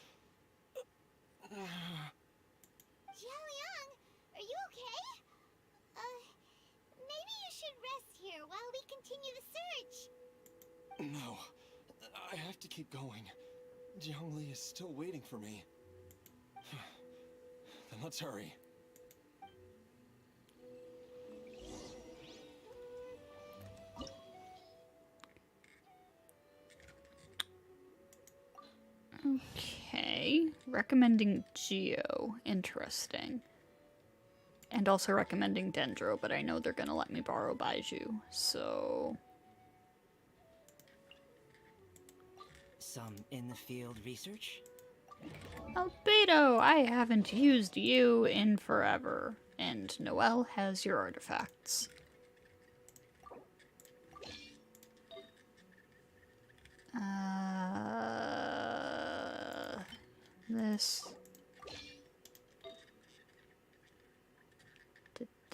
Jialiang, are you okay? Maybe you should rest here while we continue the search. No, I have to keep going. Jiangli is still waiting for me. Then let's hurry. Okay. Recommending Geo. Interesting. And also recommending Dendro, but I know they're gonna let me borrow Baizhu, so... Some in-the-field research? Albedo, I haven't used you in forever, and Noelle has your artifacts. This.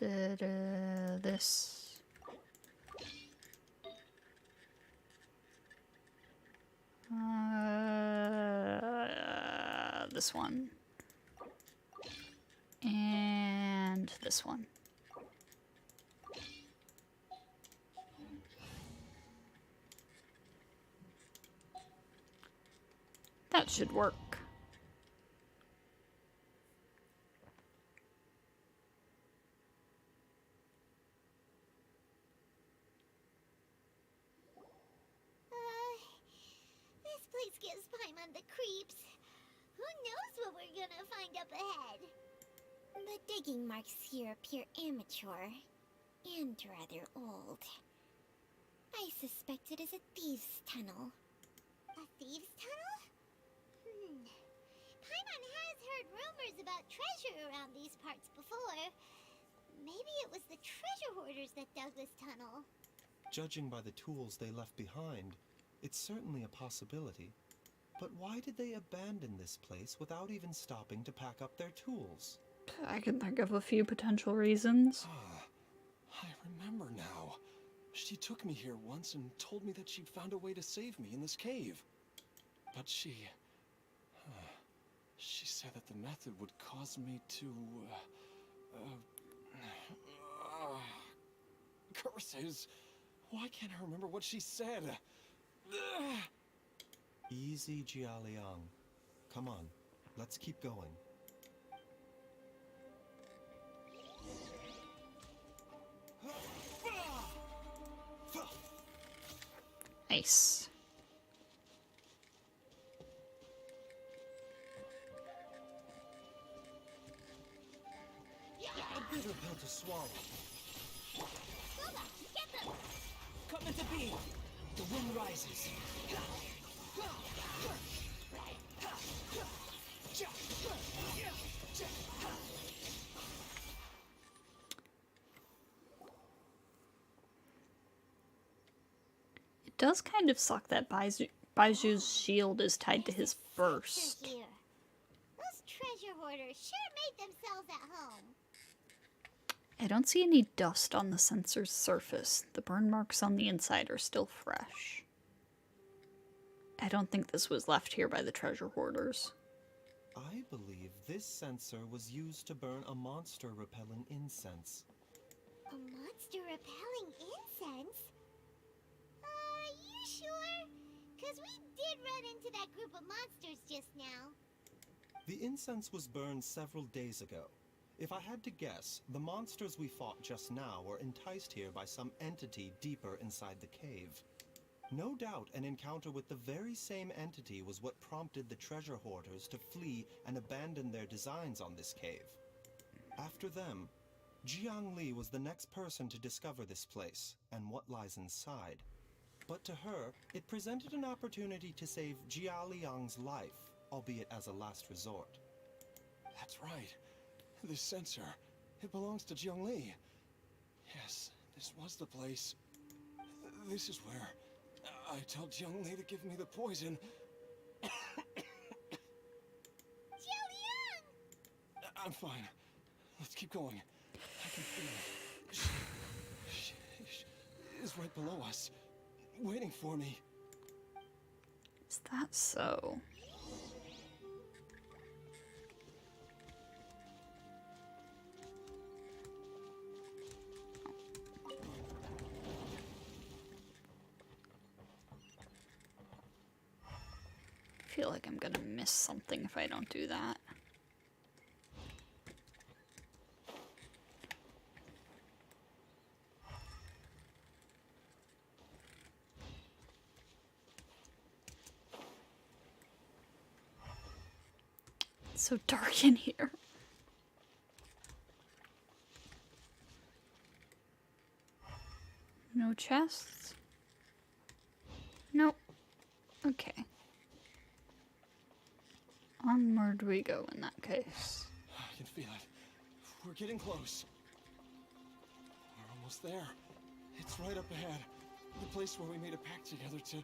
This. This one. And this one. That should work. This place gives Paimon the creeps. Who knows what we're gonna find up ahead? The digging marks here appear immature and rather old. I suspect it is a thieves' tunnel. A thieves' tunnel? Paimon has heard rumors about treasure around these parts before. Maybe it was the treasure hoarders that dug this tunnel. Judging by the tools they left behind, it's certainly a possibility. But why did they abandon this place without even stopping to pack up their tools? I can think of a few potential reasons. I remember now. She took me here once and told me that she'd found a way to save me in this cave. But she said that the method would cause me to, curses. Why can't I remember what she said? Easy, Jialiang. Come on, let's keep going. Nice. A bitter pill to swallow. Silva, get them! Come into being! The wind rises. It does kind of suck that Baizu's shield is tied to his burst. Here. hoarders sure made themselves at home. I don't see any dust on the sensor's surface. The burn marks on the inside are still fresh. I don't think this was left here by the treasure hoarders. I believe this sensor was used to burn a monster-repelling incense. A monster repelling incense? Are you sure? 'Cause we did run into that group of monsters just now. The incense was burned several days ago. If I had to guess, the monsters we fought just now were enticed here by some entity deeper inside the cave. No doubt an encounter with the very same entity was what prompted the treasure hoarders to flee and abandon their designs on this cave. After them, Jiang Li was the next person to discover this place and what lies inside. But to her, it presented an opportunity to save Jia Liang's life, albeit as a last resort. That's right. This sensor, it belongs to Jiang Li. Yes, this was the place. This is where I told Jiang Li to give me the poison. Jiang! I'm fine. Let's keep going. I can feel it. She is right below us, waiting for me. Is that so? I feel like I'm gonna miss something if I don't do that. It's so dark in here. No chests? Nope. Okay. Onward we go in that case. I can feel it. We're getting close. We're almost there. It's right up ahead. The place where we made a pact together to...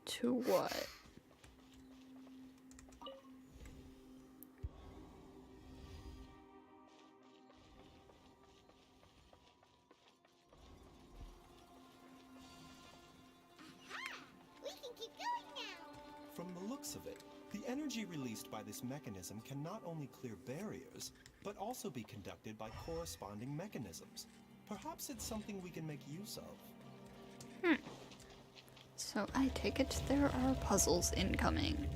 To what? We can keep going now. From the looks of it, the energy released by this mechanism can not only clear barriers, but also be conducted by corresponding mechanisms. Perhaps it's something we can make use of. So I take it there are puzzles incoming.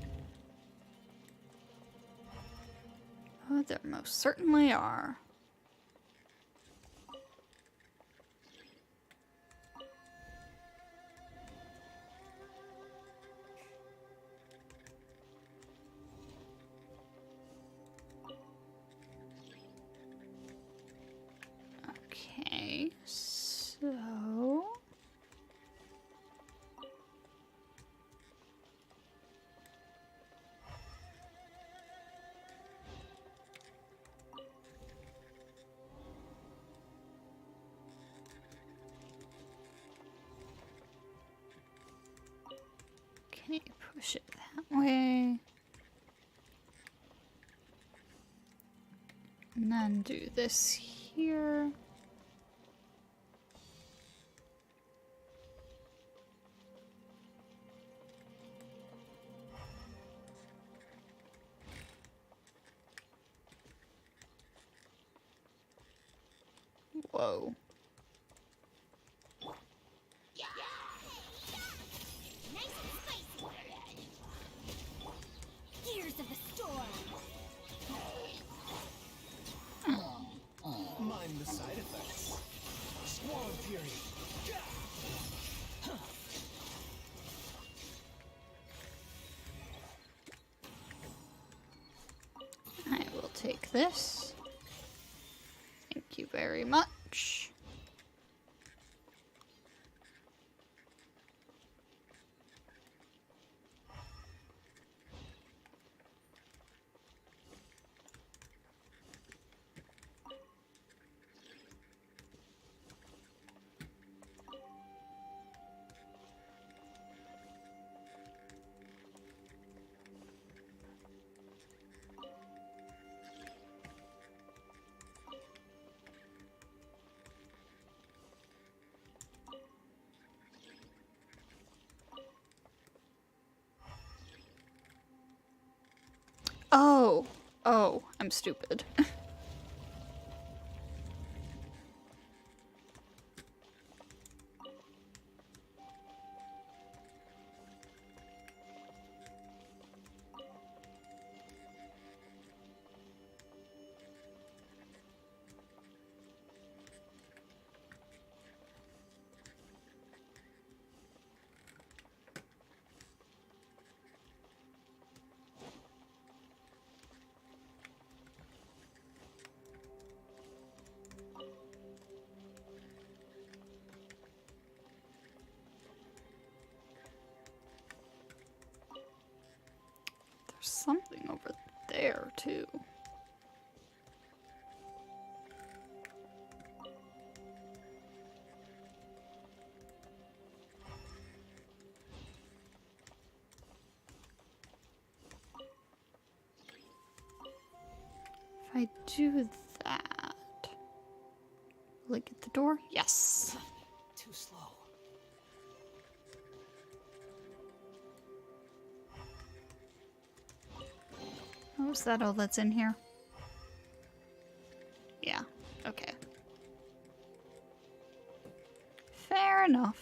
Oh, there most certainly are. Okay, so... Okay, push it that way. And then do this here. Whoa. Nice and spicy. Gears of the storm. Mind the side effects. Squall Fury. I will take this. Thank you very much. Oh. Oh, I'm stupid. There's something over there, too. If I do that, will I get the door? Yes. Too slow. Oh, is that all that's in here? Yeah, okay. Fair enough.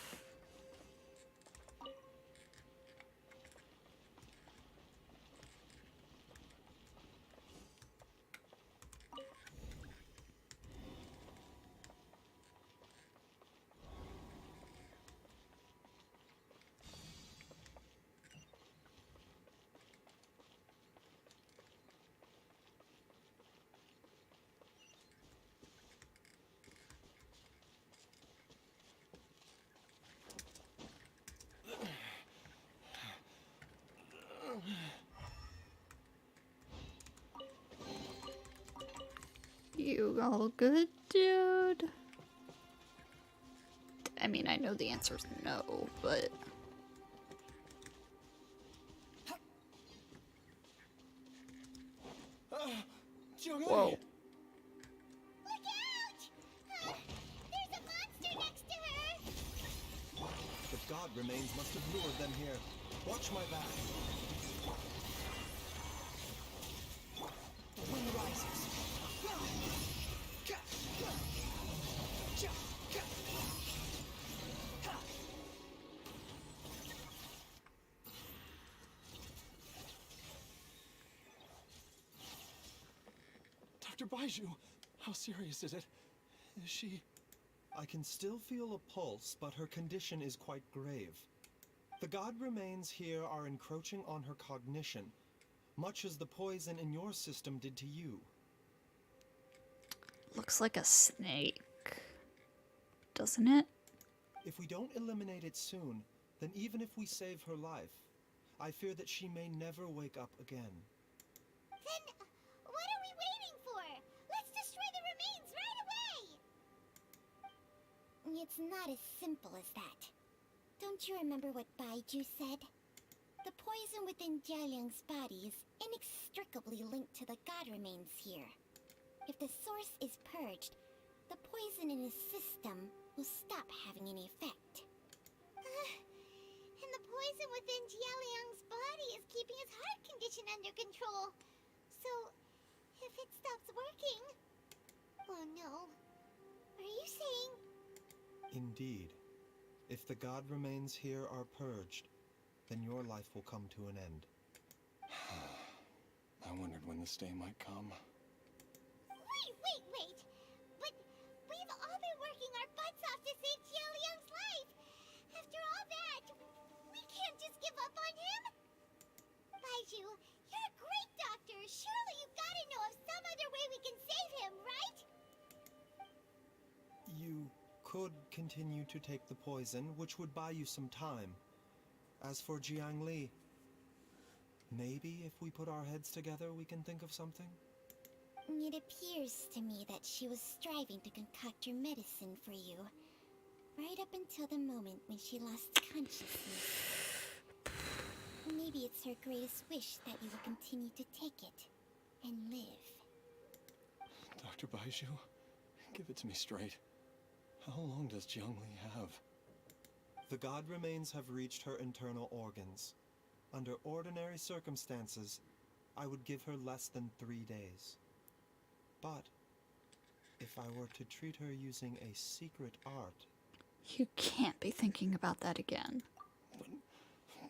You all good, dude? I mean, I know the answer's no, but... Jiangli! Whoa. Look out! There's a monster next to her! The god remains must have lured them here. Watch my back. The wind rises. Dr. Baizhu, how serious is it? Is she... I can still feel a pulse, but her condition is quite grave. The god remains here are encroaching on her cognition, much as the poison in your system did to you. Looks like a snake. Doesn't it? If we don't eliminate it soon, then even if we save her life, I fear that she may never wake up again. Then, what are we waiting for? Let's destroy the remains right away! It's not as simple as that. Don't you remember what Baizhu said? The poison within Jialiang's body is inextricably linked to the god remains here. If the source is purged, the poison in his system will stop having any effect. And the poison within Jialiang's body is keeping his heart condition under control. So, if it stops working... Oh no. Are you saying... Indeed. If the god remains here are purged, then your life will come to an end. I wondered when this day might come. Wait! But we've all been working our butts off to save Jialiang's life. After all that, we can't just give up on him. Baizhu, you're a great doctor. Surely you gotta know of some other way we can save him, right? You could continue to take the poison, which would buy you some time. As for Jiangli, maybe if we put our heads together, we can think of something? It appears to me that she was striving to concoct your medicine for you, right up until the moment when she lost consciousness. Maybe it's her greatest wish that you will continue to take it and live. Dr. Baizhu, give it to me straight. How long does Jiangli have? The god remains have reached her internal organs. Under ordinary circumstances, I would give her less than 3 days. But if I were to treat her using a secret art... You can't be thinking about that again.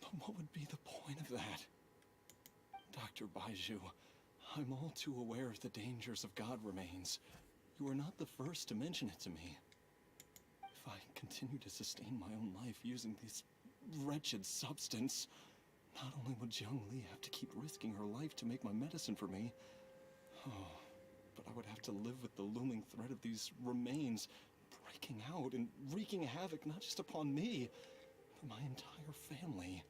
But what would be the point of that? Dr. Baizhu, I'm all too aware of the dangers of God remains. You are not the first to mention it to me. If I continue to sustain my own life using this wretched substance, not only would Jiang Li have to keep risking her life to make my medicine for me, but I would have to live with the looming threat of these remains breaking out and wreaking havoc not just upon me, but my entire family.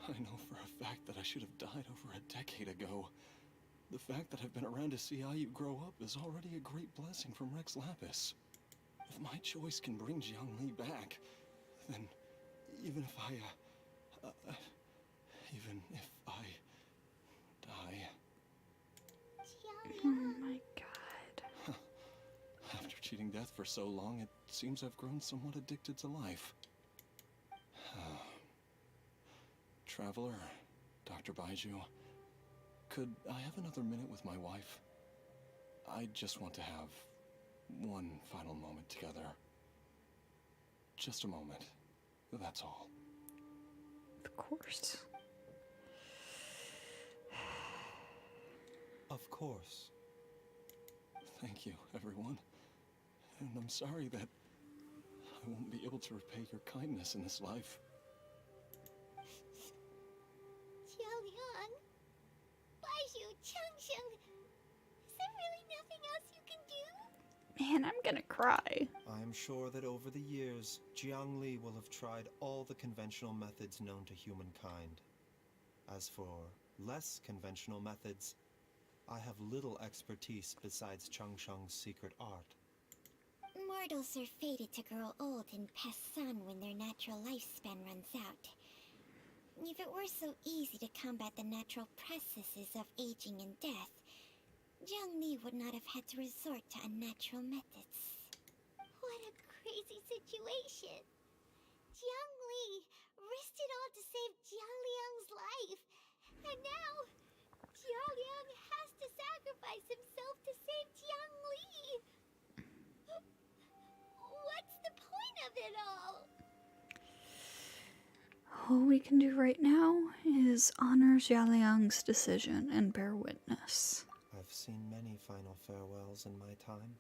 I know for a fact that I should have died over a decade ago. The fact that I've been around to see Ayu grow up is already a great blessing from Rex Lapis. If my choice can bring Jiang Li back, then even if I die... Oh my god. After cheating death for so long, it seems I've grown somewhat addicted to life. Traveler, Dr. Baizhu, could I have another minute with my wife? I just want to have one final moment together. Just a moment. That's all. Of course. Of course. Thank you, everyone. And I'm sorry that I won't be able to repay your kindness in this life. Jiaoliang, Baizhu, Changsheng, is there really nothing else you can do? Man, I'm gonna cry. I am sure that over the years, Jiang Li will have tried all the conventional methods known to humankind. As for less conventional methods, I have little expertise besides Changsheng's secret art. Mortals are fated to grow old and pass on when their natural lifespan runs out. If it were so easy to combat the natural processes of aging and death, Jiang Li would not have had to resort to unnatural methods. What a crazy situation! Jiang Li risked it all to save Jiaoliang's life, and now Jiaoliang has to sacrifice himself to save Jiang Li. What's the point of it all? All we can do right now is honor Jialiang's decision and bear witness. I've seen many final farewells in my time,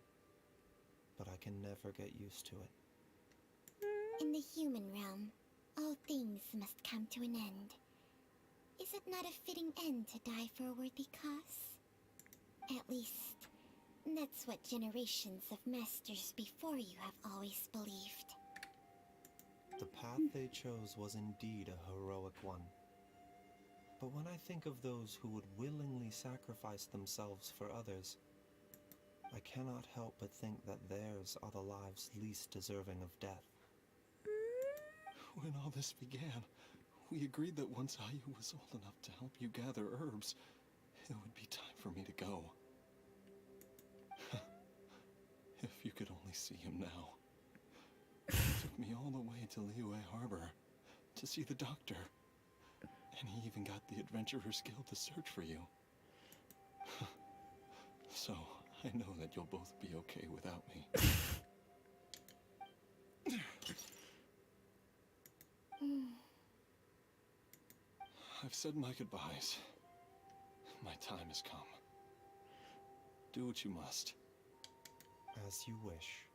but I can never get used to it. In the human realm, all things must come to an end. Is it not a fitting end to die for a worthy cause? At least, that's what generations of masters before you have always believed. The path they chose was indeed a heroic one. But when I think of those who would willingly sacrifice themselves for others, I cannot help but think that theirs are the lives least deserving of death. When all this began, we agreed that once Ayu was old enough to help you gather herbs, it would be time for me to go. If you could only see him now. He took me all the way to Liyue Harbor to see the doctor. And he even got the Adventurer's Guild to search for you. So, I know that you'll both be okay without me. I've said my goodbyes. My time has come. Do what you must. As you wish.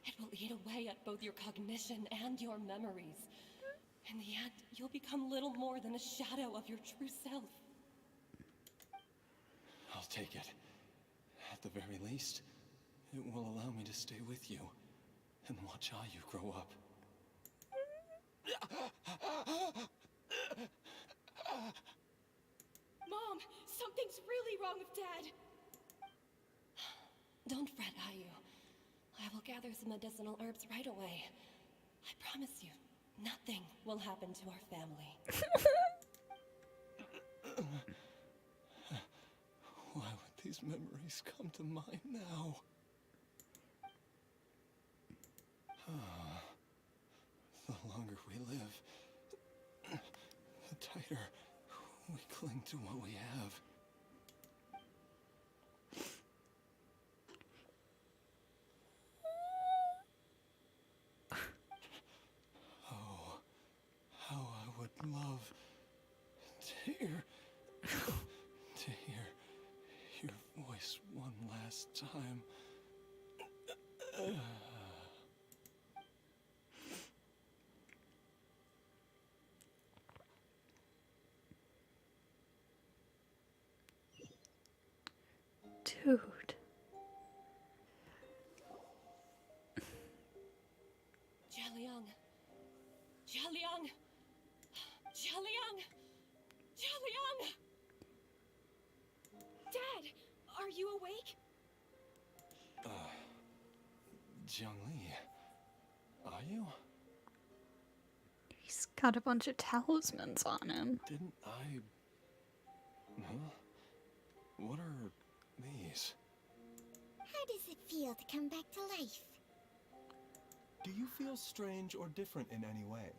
It will eat away at both your cognition and your memories. In the end, you'll become little more than a shadow of your true self. I'll take it. At the very least, it will allow me to stay with you and watch Ayu grow up. Mom, something's really wrong with Dad. Don't fret, Ayu. I will gather some medicinal herbs right away. I promise you, nothing will happen to our family. Why would these memories come to mind now? The longer we live, the tighter we cling to what we have. Oh, how I would love to hear your voice one last time. Dude. Jialiang! Jialiang! Jialiang! Jialiang! Dad, are you awake? Jiangli, are you? He's got a bunch of talismans on him. Didn't I... Huh? What are these? How does it feel to come back to life? Do you feel strange or different in any way?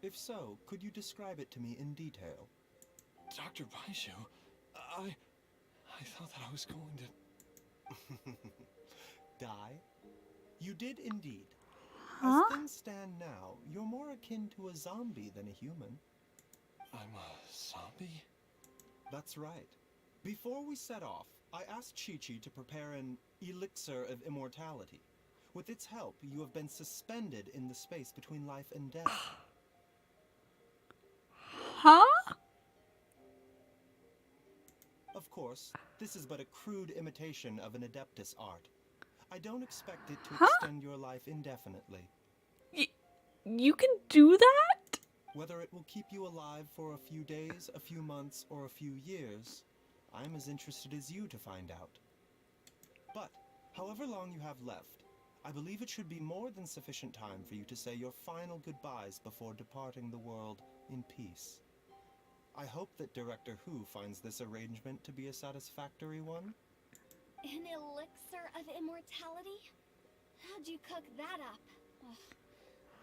If so, could you describe it to me in detail? Dr. Baizhu, I thought that I was going to... Die? You did indeed. Huh? As things stand now, you're more akin to a zombie than a human. I'm a zombie? That's right. Before we set off, I asked Chi-Chi to prepare an elixir of immortality. With its help, you have been suspended in the space between life and death. Huh? Of course, this is but a crude imitation of an Adeptus art. I don't expect it to extend your life indefinitely. You can do that? Whether it will keep you alive for a few days, a few months, or a few years, I'm as interested as you to find out. But, however long you have left, I believe it should be more than sufficient time for you to say your final goodbyes before departing the world in peace. I hope that Director Who finds this arrangement to be a satisfactory one. An elixir of immortality? How'd you cook that up? Ugh.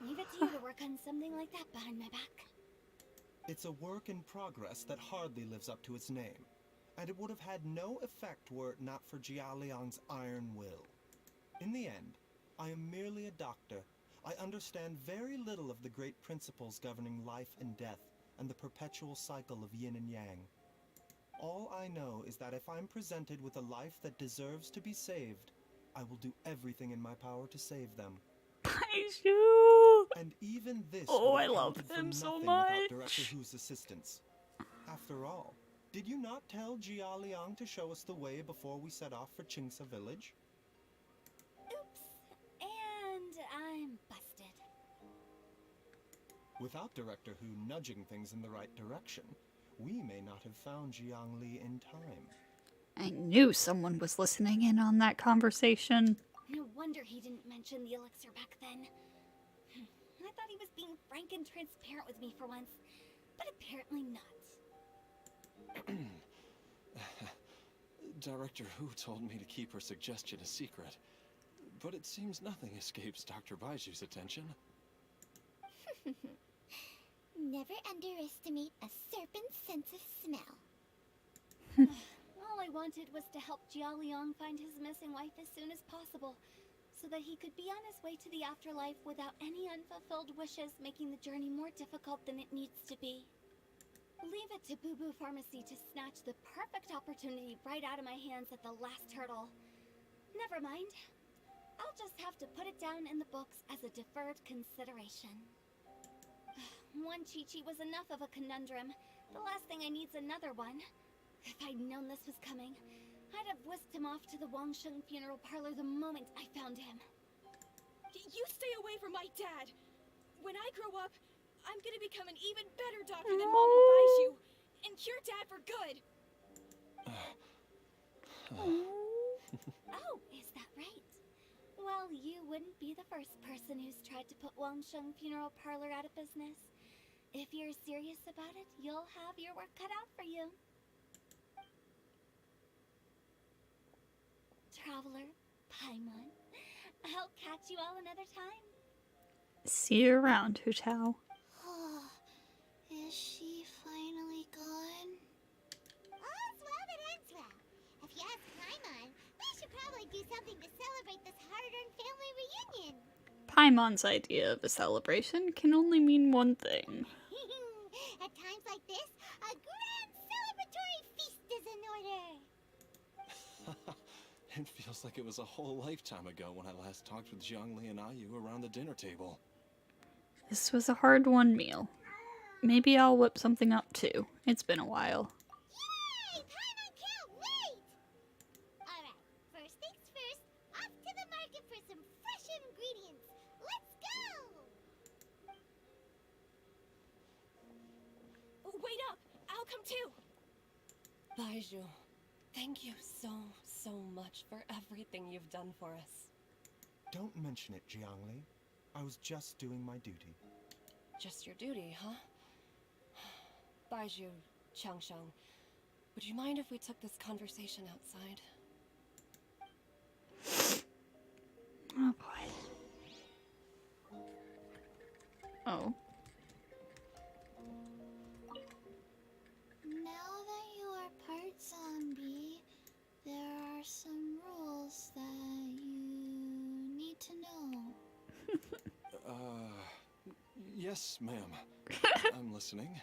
Leave it to you to work on something like that behind my back. It's a work in progress that hardly lives up to its name, and it would have had no effect were it not for Jialiang's iron will. In the end, I am merely a doctor. I understand very little of the great principles governing life and death, and the perpetual cycle of yin and yang. All I know is that if I'm presented with a life that deserves to be saved, I will do everything in my power to save them. Baizhu! And even this Oh, would I have love counted for him so nothing much. without Director Who's assistance. After all, did you not tell Jialiang to show us the way before we set off for Qingsa village? Oops. And I'm busted. Without Director Who nudging things in the right direction, we may not have found Jiangli in time. I knew someone was listening in on that conversation. No wonder he didn't mention the elixir back then. I thought he was being frank and transparent with me for once, but apparently not. Director Who told me to keep her suggestion a secret, but it seems nothing escapes Dr. Baizhu's attention. Never underestimate a serpent's sense of smell. All I wanted was to help Jialiang find his missing wife as soon as possible, so that he could be on his way to the afterlife without any unfulfilled wishes making the journey more difficult than it needs to be. Leave it to Boo Boo Pharmacy to snatch the perfect opportunity right out of my hands at the last hurdle. Never mind. I'll just have to put it down in the books as a deferred consideration. One Chi-Chi was enough of a conundrum. The last thing I need's another one. If I'd known this was coming, I'd have whisked him off to the Wangsheng funeral parlor the moment I found him. You stay away from my dad. When I grow up, I'm gonna become an even better doctor than Mom and Baizhu, and cure Dad for good. Oh, is that right? Well, you wouldn't be the first person who's tried to put Wangsheng Funeral Parlor out of business. If you're serious about it, you'll have your work cut out for you. Traveler, Paimon, I'll catch you all another time. See you around, Hu Tao. Is she finally gone? All's well that ends well. If you ask Paimon, we should probably do something to celebrate this hard-earned family reunion. Paimon's idea of a celebration can only mean one thing. At times like this, a grand celebratory feast is in order. It feels like it was a whole lifetime ago when I last talked with Jiangli and Ayu around the dinner table. This was a hard-won meal. Maybe I'll whip something up too. It's been a while. Yay! Paimon can't wait! Alright, first things first, off to the market for some fresh ingredients. Let's go! Oh, wait up! I'll come too! Baizhu, thank you so much for everything you've done for us. Don't mention it, Jiangli. I was just doing my duty. Just your duty, huh? Baizhu, Changsheng, would you mind if we took this conversation outside? Oh boy. Oh. Now that you are part zombie, there are some rules that you need to know. Yes, ma'am. I'm listening.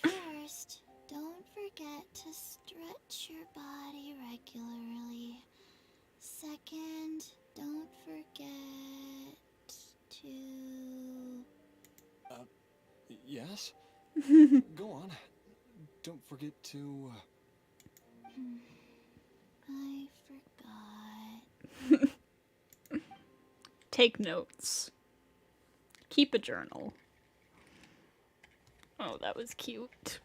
First, don't forget to stretch your body regularly. Second, don't forget to... Yes? Go on. Don't forget to... I forgot. Take notes. Keep a journal. Oh, that was cute.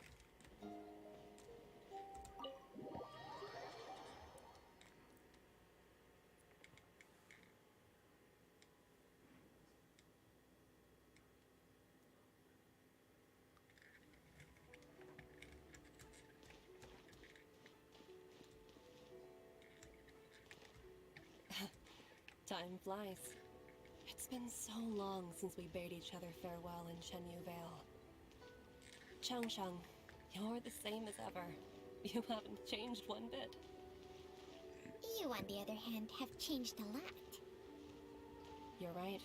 Time flies. It's been so long since we bade each other farewell in Chenyu Vale. Changsheng, you're the same as ever. You haven't changed one bit. You, on the other hand, have changed a lot. You're right.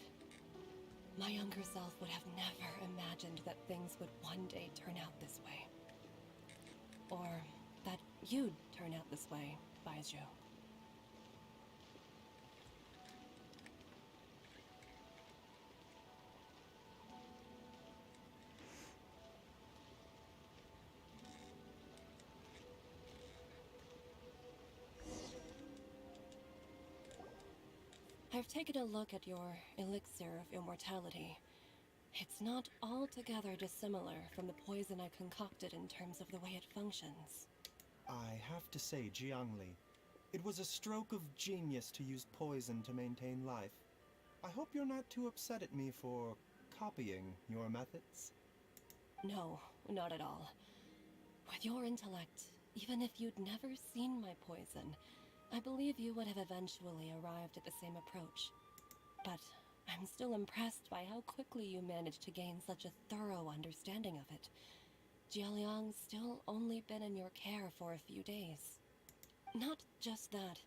My younger self would have never imagined that things would one day turn out this way. Or that you'd turn out this way, Baizhu. I've taken a look at your elixir of immortality. It's not altogether dissimilar from the poison I concocted in terms of the way it functions. I have to say, Jiangli, it was a stroke of genius to use poison to maintain life. I hope you're not too upset at me for copying your methods. No, not at all. With your intellect, even if you'd never seen my poison, I believe you would have eventually arrived at the same approach. But I'm still impressed by how quickly you managed to gain such a thorough understanding of it. Jialiang's still only been in your care for a few days. Not just that,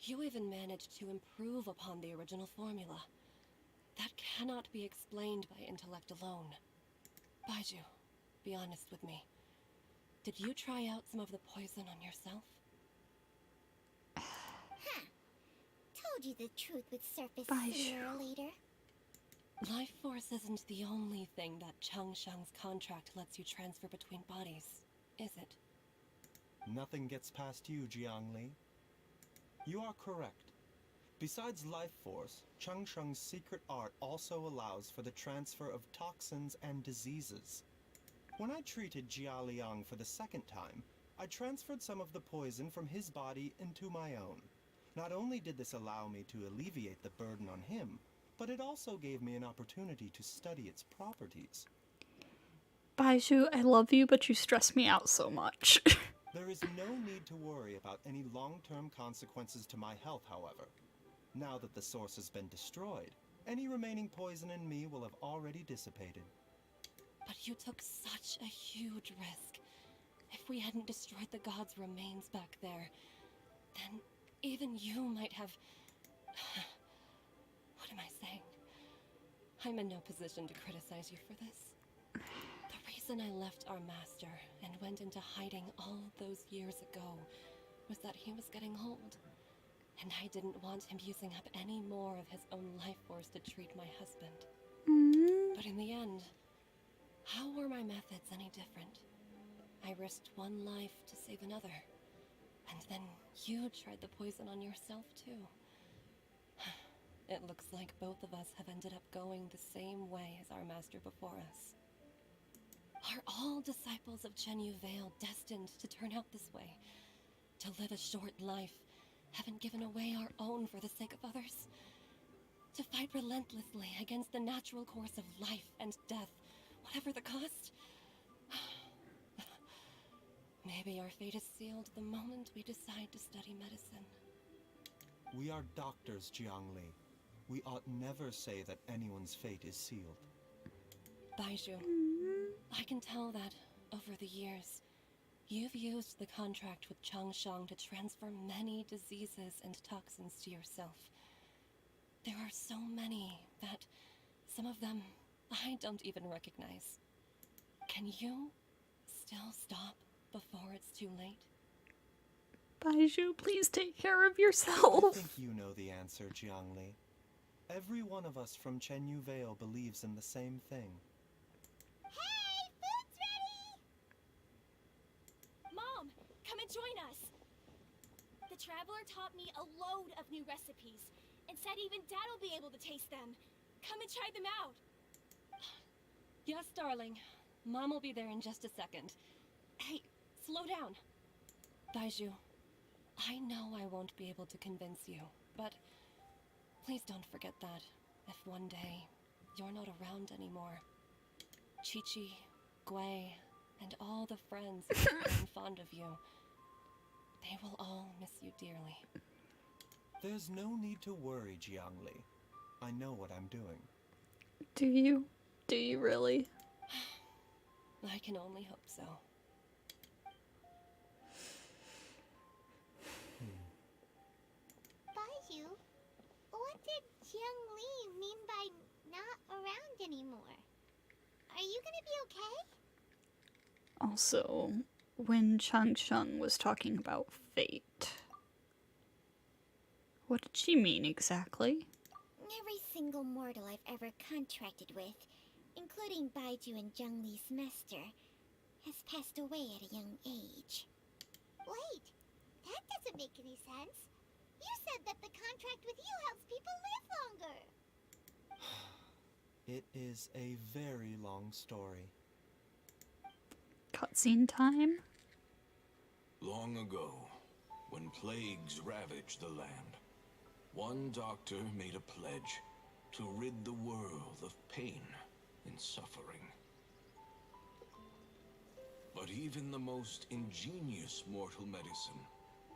you even managed to improve upon the original formula. That cannot be explained by intellect alone. Baizhu, be honest with me. Did you try out some of the poison on yourself? Told you the truth would surface Baizhu. sooner or later. Life force isn't the only thing that Changsheng's contract lets you transfer between bodies, is it? Nothing gets past you, Jiangli. You are correct. Besides life force, Changsheng's secret art also allows for the transfer of toxins and diseases. When I treated Jia Liang for the second time, I transferred some of the poison from his body into my own. Not only did this allow me to alleviate the burden on him, but it also gave me an opportunity to study its properties. Baizhu, I love you, but you stress me out so much. There is no need to worry about any long-term consequences to my health, however. Now that the source has been destroyed, any remaining poison in me will have already dissipated. But you took such a huge risk. If we hadn't destroyed the god's remains back there, then even you might have... What am I saying? I'm in no position to criticize you for this. The reason I left our master and went into hiding all those years ago was that he was getting old. And I didn't want him using up any more of his own life force to treat my husband. But in the end, how were my methods any different? I risked one life to save another. And then you tried the poison on yourself too. It looks like both of us have ended up going the same way as our master before us. Are all disciples of Chenyu Vale destined to turn out this way? To live a short life, having given away our own for the sake of others? To fight relentlessly against the natural course of life and death, whatever the cost? Maybe our fate is sealed the moment we decide to study medicine. We are doctors, Jiangli. We ought never say that anyone's fate is sealed. Baizhu, I can tell that, over the years, you've used the contract with Changshang to transfer many diseases and toxins to yourself. There are so many that, some of them, I don't even recognize. Can you still stop before it's too late? Baizhu, please take care of I yourself. think you know the answer, Jiangli. Every one of us from Chenyu Vale believes in the same thing. Hey, food's ready! Mom, come and join us. The Traveler taught me a load of new recipes and said even Dad will be able to taste them. Come and try them out. Yes, darling. Mom will be there in just a second. Hey, slow down. Baizhu, I know I won't be able to convince you, but please don't forget that if one day you're not around anymore, Chi-Chi, Gui, and all the friends who have grown fond of you, they will all miss you dearly. There's no need to worry, Jiangli. I know what I'm doing. Do you? Do you really? I can only hope so. Baizhu, what did Jiang Li mean by not around anymore? Are you gonna be okay? Also, when Changsheng was talking about fate, what did she mean exactly? Every single mortal I've ever contracted with, including Baizhu and Jiang Li's master, has passed away at a young age. Wait, that doesn't make any sense. You said that the contract with you helps people live longer. It is a very long story. Cutscene time? Long ago, when plagues ravaged the land, one doctor made a pledge to rid the world of pain and suffering. But even the most ingenious mortal medicine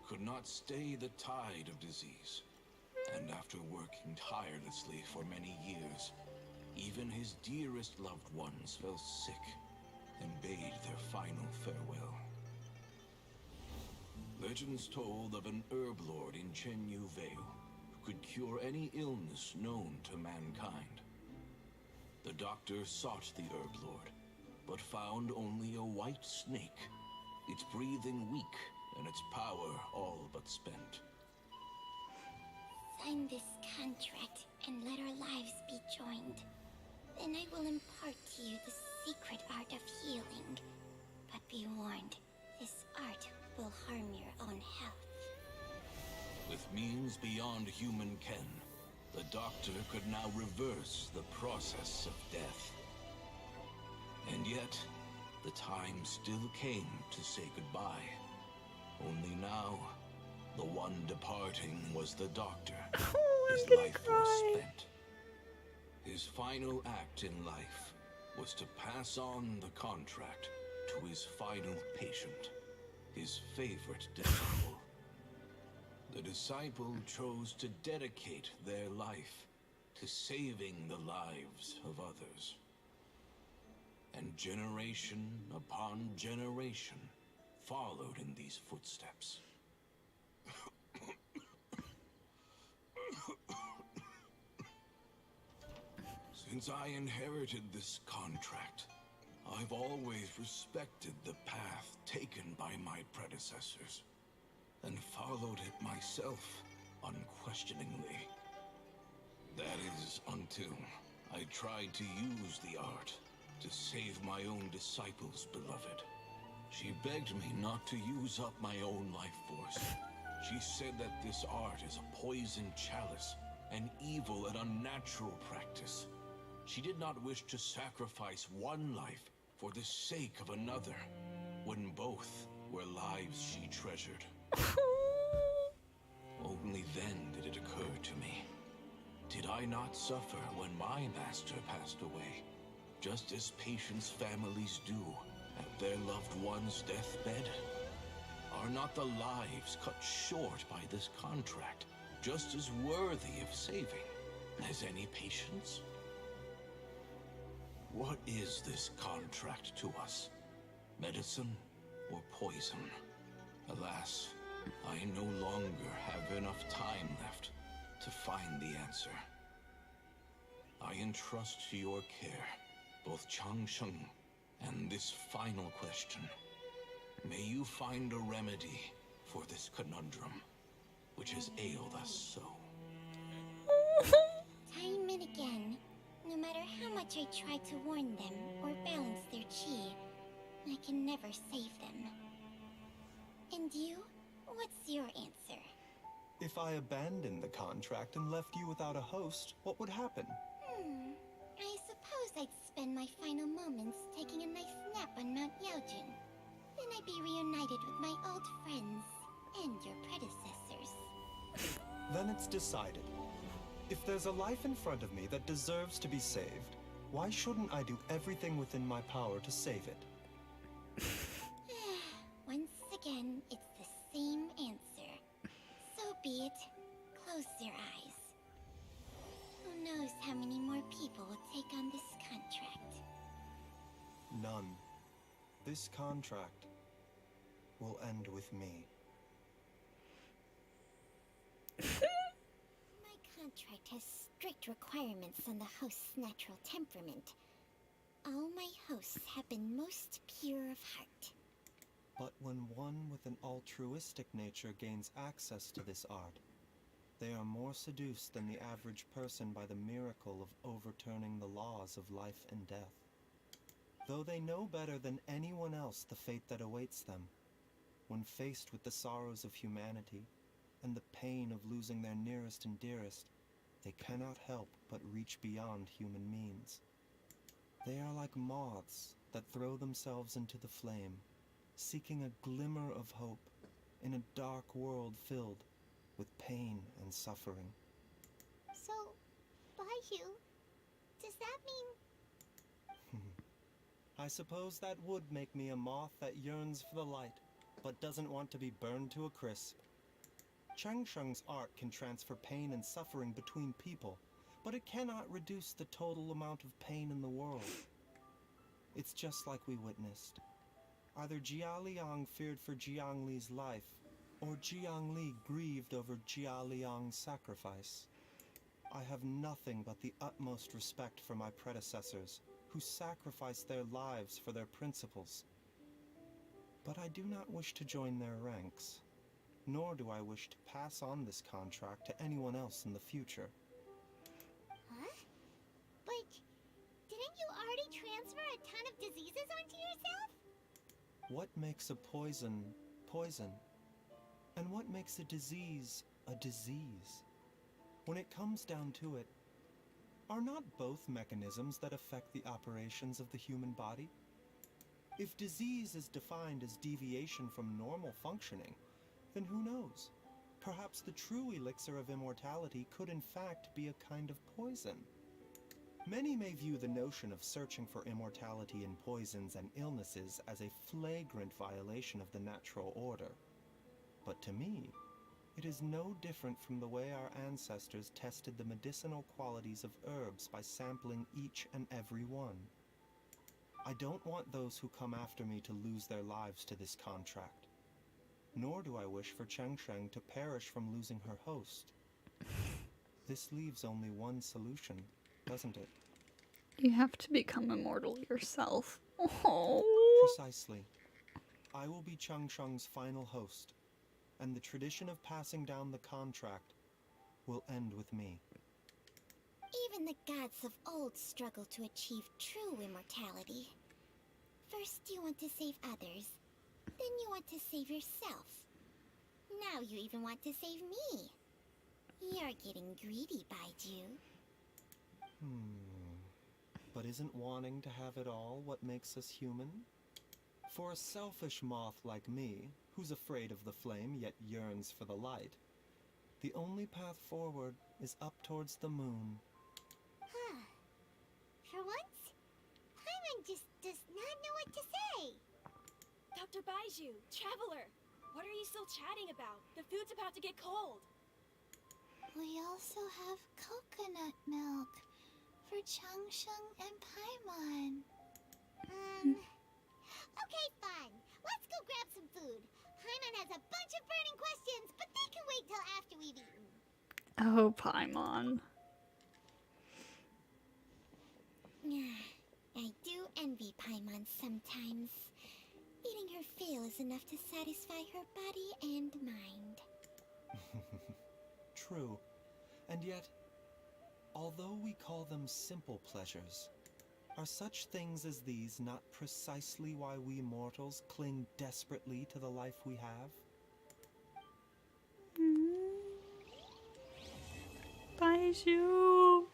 could not stay the tide of disease. And after working tirelessly for many years, even his dearest loved ones fell sick and bade their final farewell. Legends told of an herb lord in Chenyu Vale who could cure any illness known to mankind. The doctor sought the herb lord, but found only a white snake, its breathing weak and its power all but spent. Sign this contract and let our lives be joined. Then I will impart to you the secret art of healing. But be warned, this art will harm your own health. With means beyond human ken, the doctor could now reverse the process of death. And yet, the time still came to say goodbye. Only now, the one departing was the doctor. Oh, His I'm gonna life cry. was spent. His final act in life was to pass on the contract to his final patient, his favorite disciple. The disciple chose to dedicate their life to saving the lives of others. And generation upon generation followed in these footsteps. Since I inherited this contract, I've always respected the path taken by my predecessors, and followed it myself unquestioningly. That is until I tried to use the art to save my own disciple's beloved. She begged me not to use up my own life force. She said that this art is a poisoned chalice, an evil and unnatural practice. She did not wish to sacrifice one life for the sake of another, when both were lives she treasured. Only then did it occur to me. Did I not suffer when my master passed away, just as patients' families do at their loved one's deathbed? Are not the lives cut short by this contract just as worthy of saving as any patients? What is this contract to us? Medicine or poison? Alas, I no longer have enough time left to find the answer. I entrust to your care both Changsheng and this final question. May you find a remedy for this conundrum, which has ailed us so. Time and again, no matter how much I try to warn them or balance their chi, I can never save them. And you? What's your answer? If I abandoned the contract and left you without a host, what would happen? I suppose I'd spend my final moments taking a nice nap on Mount Yaojin. Then I'd be reunited with my old friends and your predecessors. Then it's decided. If there's a life in front of me that deserves to be saved, why shouldn't I do everything within my power to save it? Once again, it's the same answer. So be it. Close your eyes. Who knows how many more people will take on this contract? None. This contract will end with me. My contract has strict requirements on the host's natural temperament. All my hosts have been most pure of heart. But when one with an altruistic nature gains access to this art, they are more seduced than the average person by the miracle of overturning the laws of life and death. Though they know better than anyone else the fate that awaits them, when faced with the sorrows of humanity and the pain of losing their nearest and dearest, they cannot help but reach beyond human means. They are like moths that throw themselves into the flame, seeking a glimmer of hope in a dark world filled with pain and suffering. So, Baizhu, does that mean... I suppose that would make me a moth that yearns for the light, but doesn't want to be burned to a crisp. Changsheng's art can transfer pain and suffering between people, but it cannot reduce the total amount of pain in the world. It's just like we witnessed. Either Jia Liang feared for Jiang Li's life, or Jiang Li grieved over Jia Liang's sacrifice. I have nothing but the utmost respect for my predecessors, who sacrificed their lives for their principles. But I do not wish to join their ranks, nor do I wish to pass on this contract to anyone else in the future. Huh? But didn't you already transfer a ton of diseases onto yourself? What makes a poison poison? And what makes a disease a disease? When it comes down to it, are not both mechanisms that affect the operations of the human body? If disease is defined as deviation from normal functioning, then who knows? Perhaps the true elixir of immortality could in fact be a kind of poison. Many may view the notion of searching for immortality in poisons and illnesses as a flagrant violation of the natural order. But to me, it is no different from the way our ancestors tested the medicinal qualities of herbs by sampling each and every one. I don't want those who come after me to lose their lives to this contract. Nor do I wish for Cheng Sheng to perish from losing her host. This leaves only one solution, doesn't it? You have to become immortal yourself. Oh. Precisely. I will be Cheng Sheng's final host, and the tradition of passing down the contract will end with me. Even the gods of old struggle to achieve true immortality. First you want to save others, then you want to save yourself. Now you even want to save me. You're getting greedy, Baizhu. But isn't wanting to have it all what makes us human? For a selfish moth like me, who's afraid of the flame yet yearns for the light, the only path forward is up towards the moon. For once, Paimon just does not know what to say. Dr. Baizhu, Traveler, what are you still chatting about? The food's about to get cold. We also have coconut milk for Cheng Sheng and Paimon. Okay, fine. Let's go grab some food. Paimon has a bunch of burning questions, but they can wait till after we've eaten. Oh, Paimon. I do envy Paimon sometimes. Eating her fill is enough to satisfy her body and mind. True. And yet, although we call them simple pleasures, are such things as these not precisely why we mortals cling desperately to the life we have? Baizhu.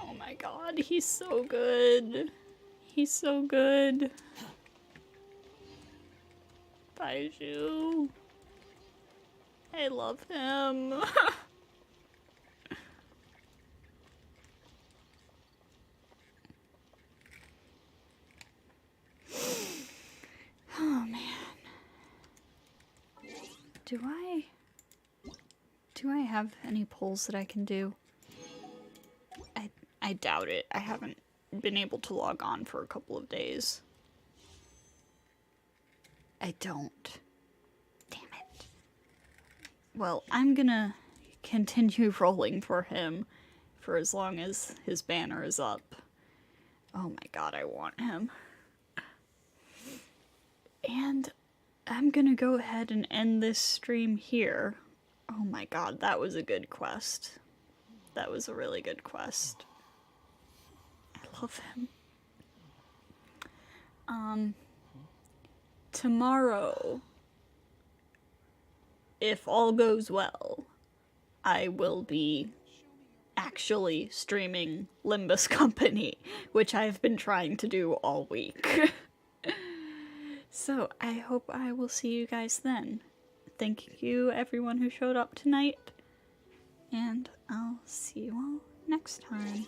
Oh my god, he's so good. He's so good. Baizhu. I love him. Oh man. Do I have any polls that I can do? I doubt it. I haven't been able to log on for a couple of days. I don't. Damn it. Well, I'm gonna continue rolling for him for as long as his banner is up. Oh my god, I want him. And I'm gonna go ahead and end this stream here. Oh my god, that was a good quest. That was a really good quest. I love him. Tomorrow, if all goes well, I will be actually streaming Limbus Company, which I've been trying to do all week. So I hope I will see you guys then. Thank you everyone who showed up tonight, and I'll see you all next time.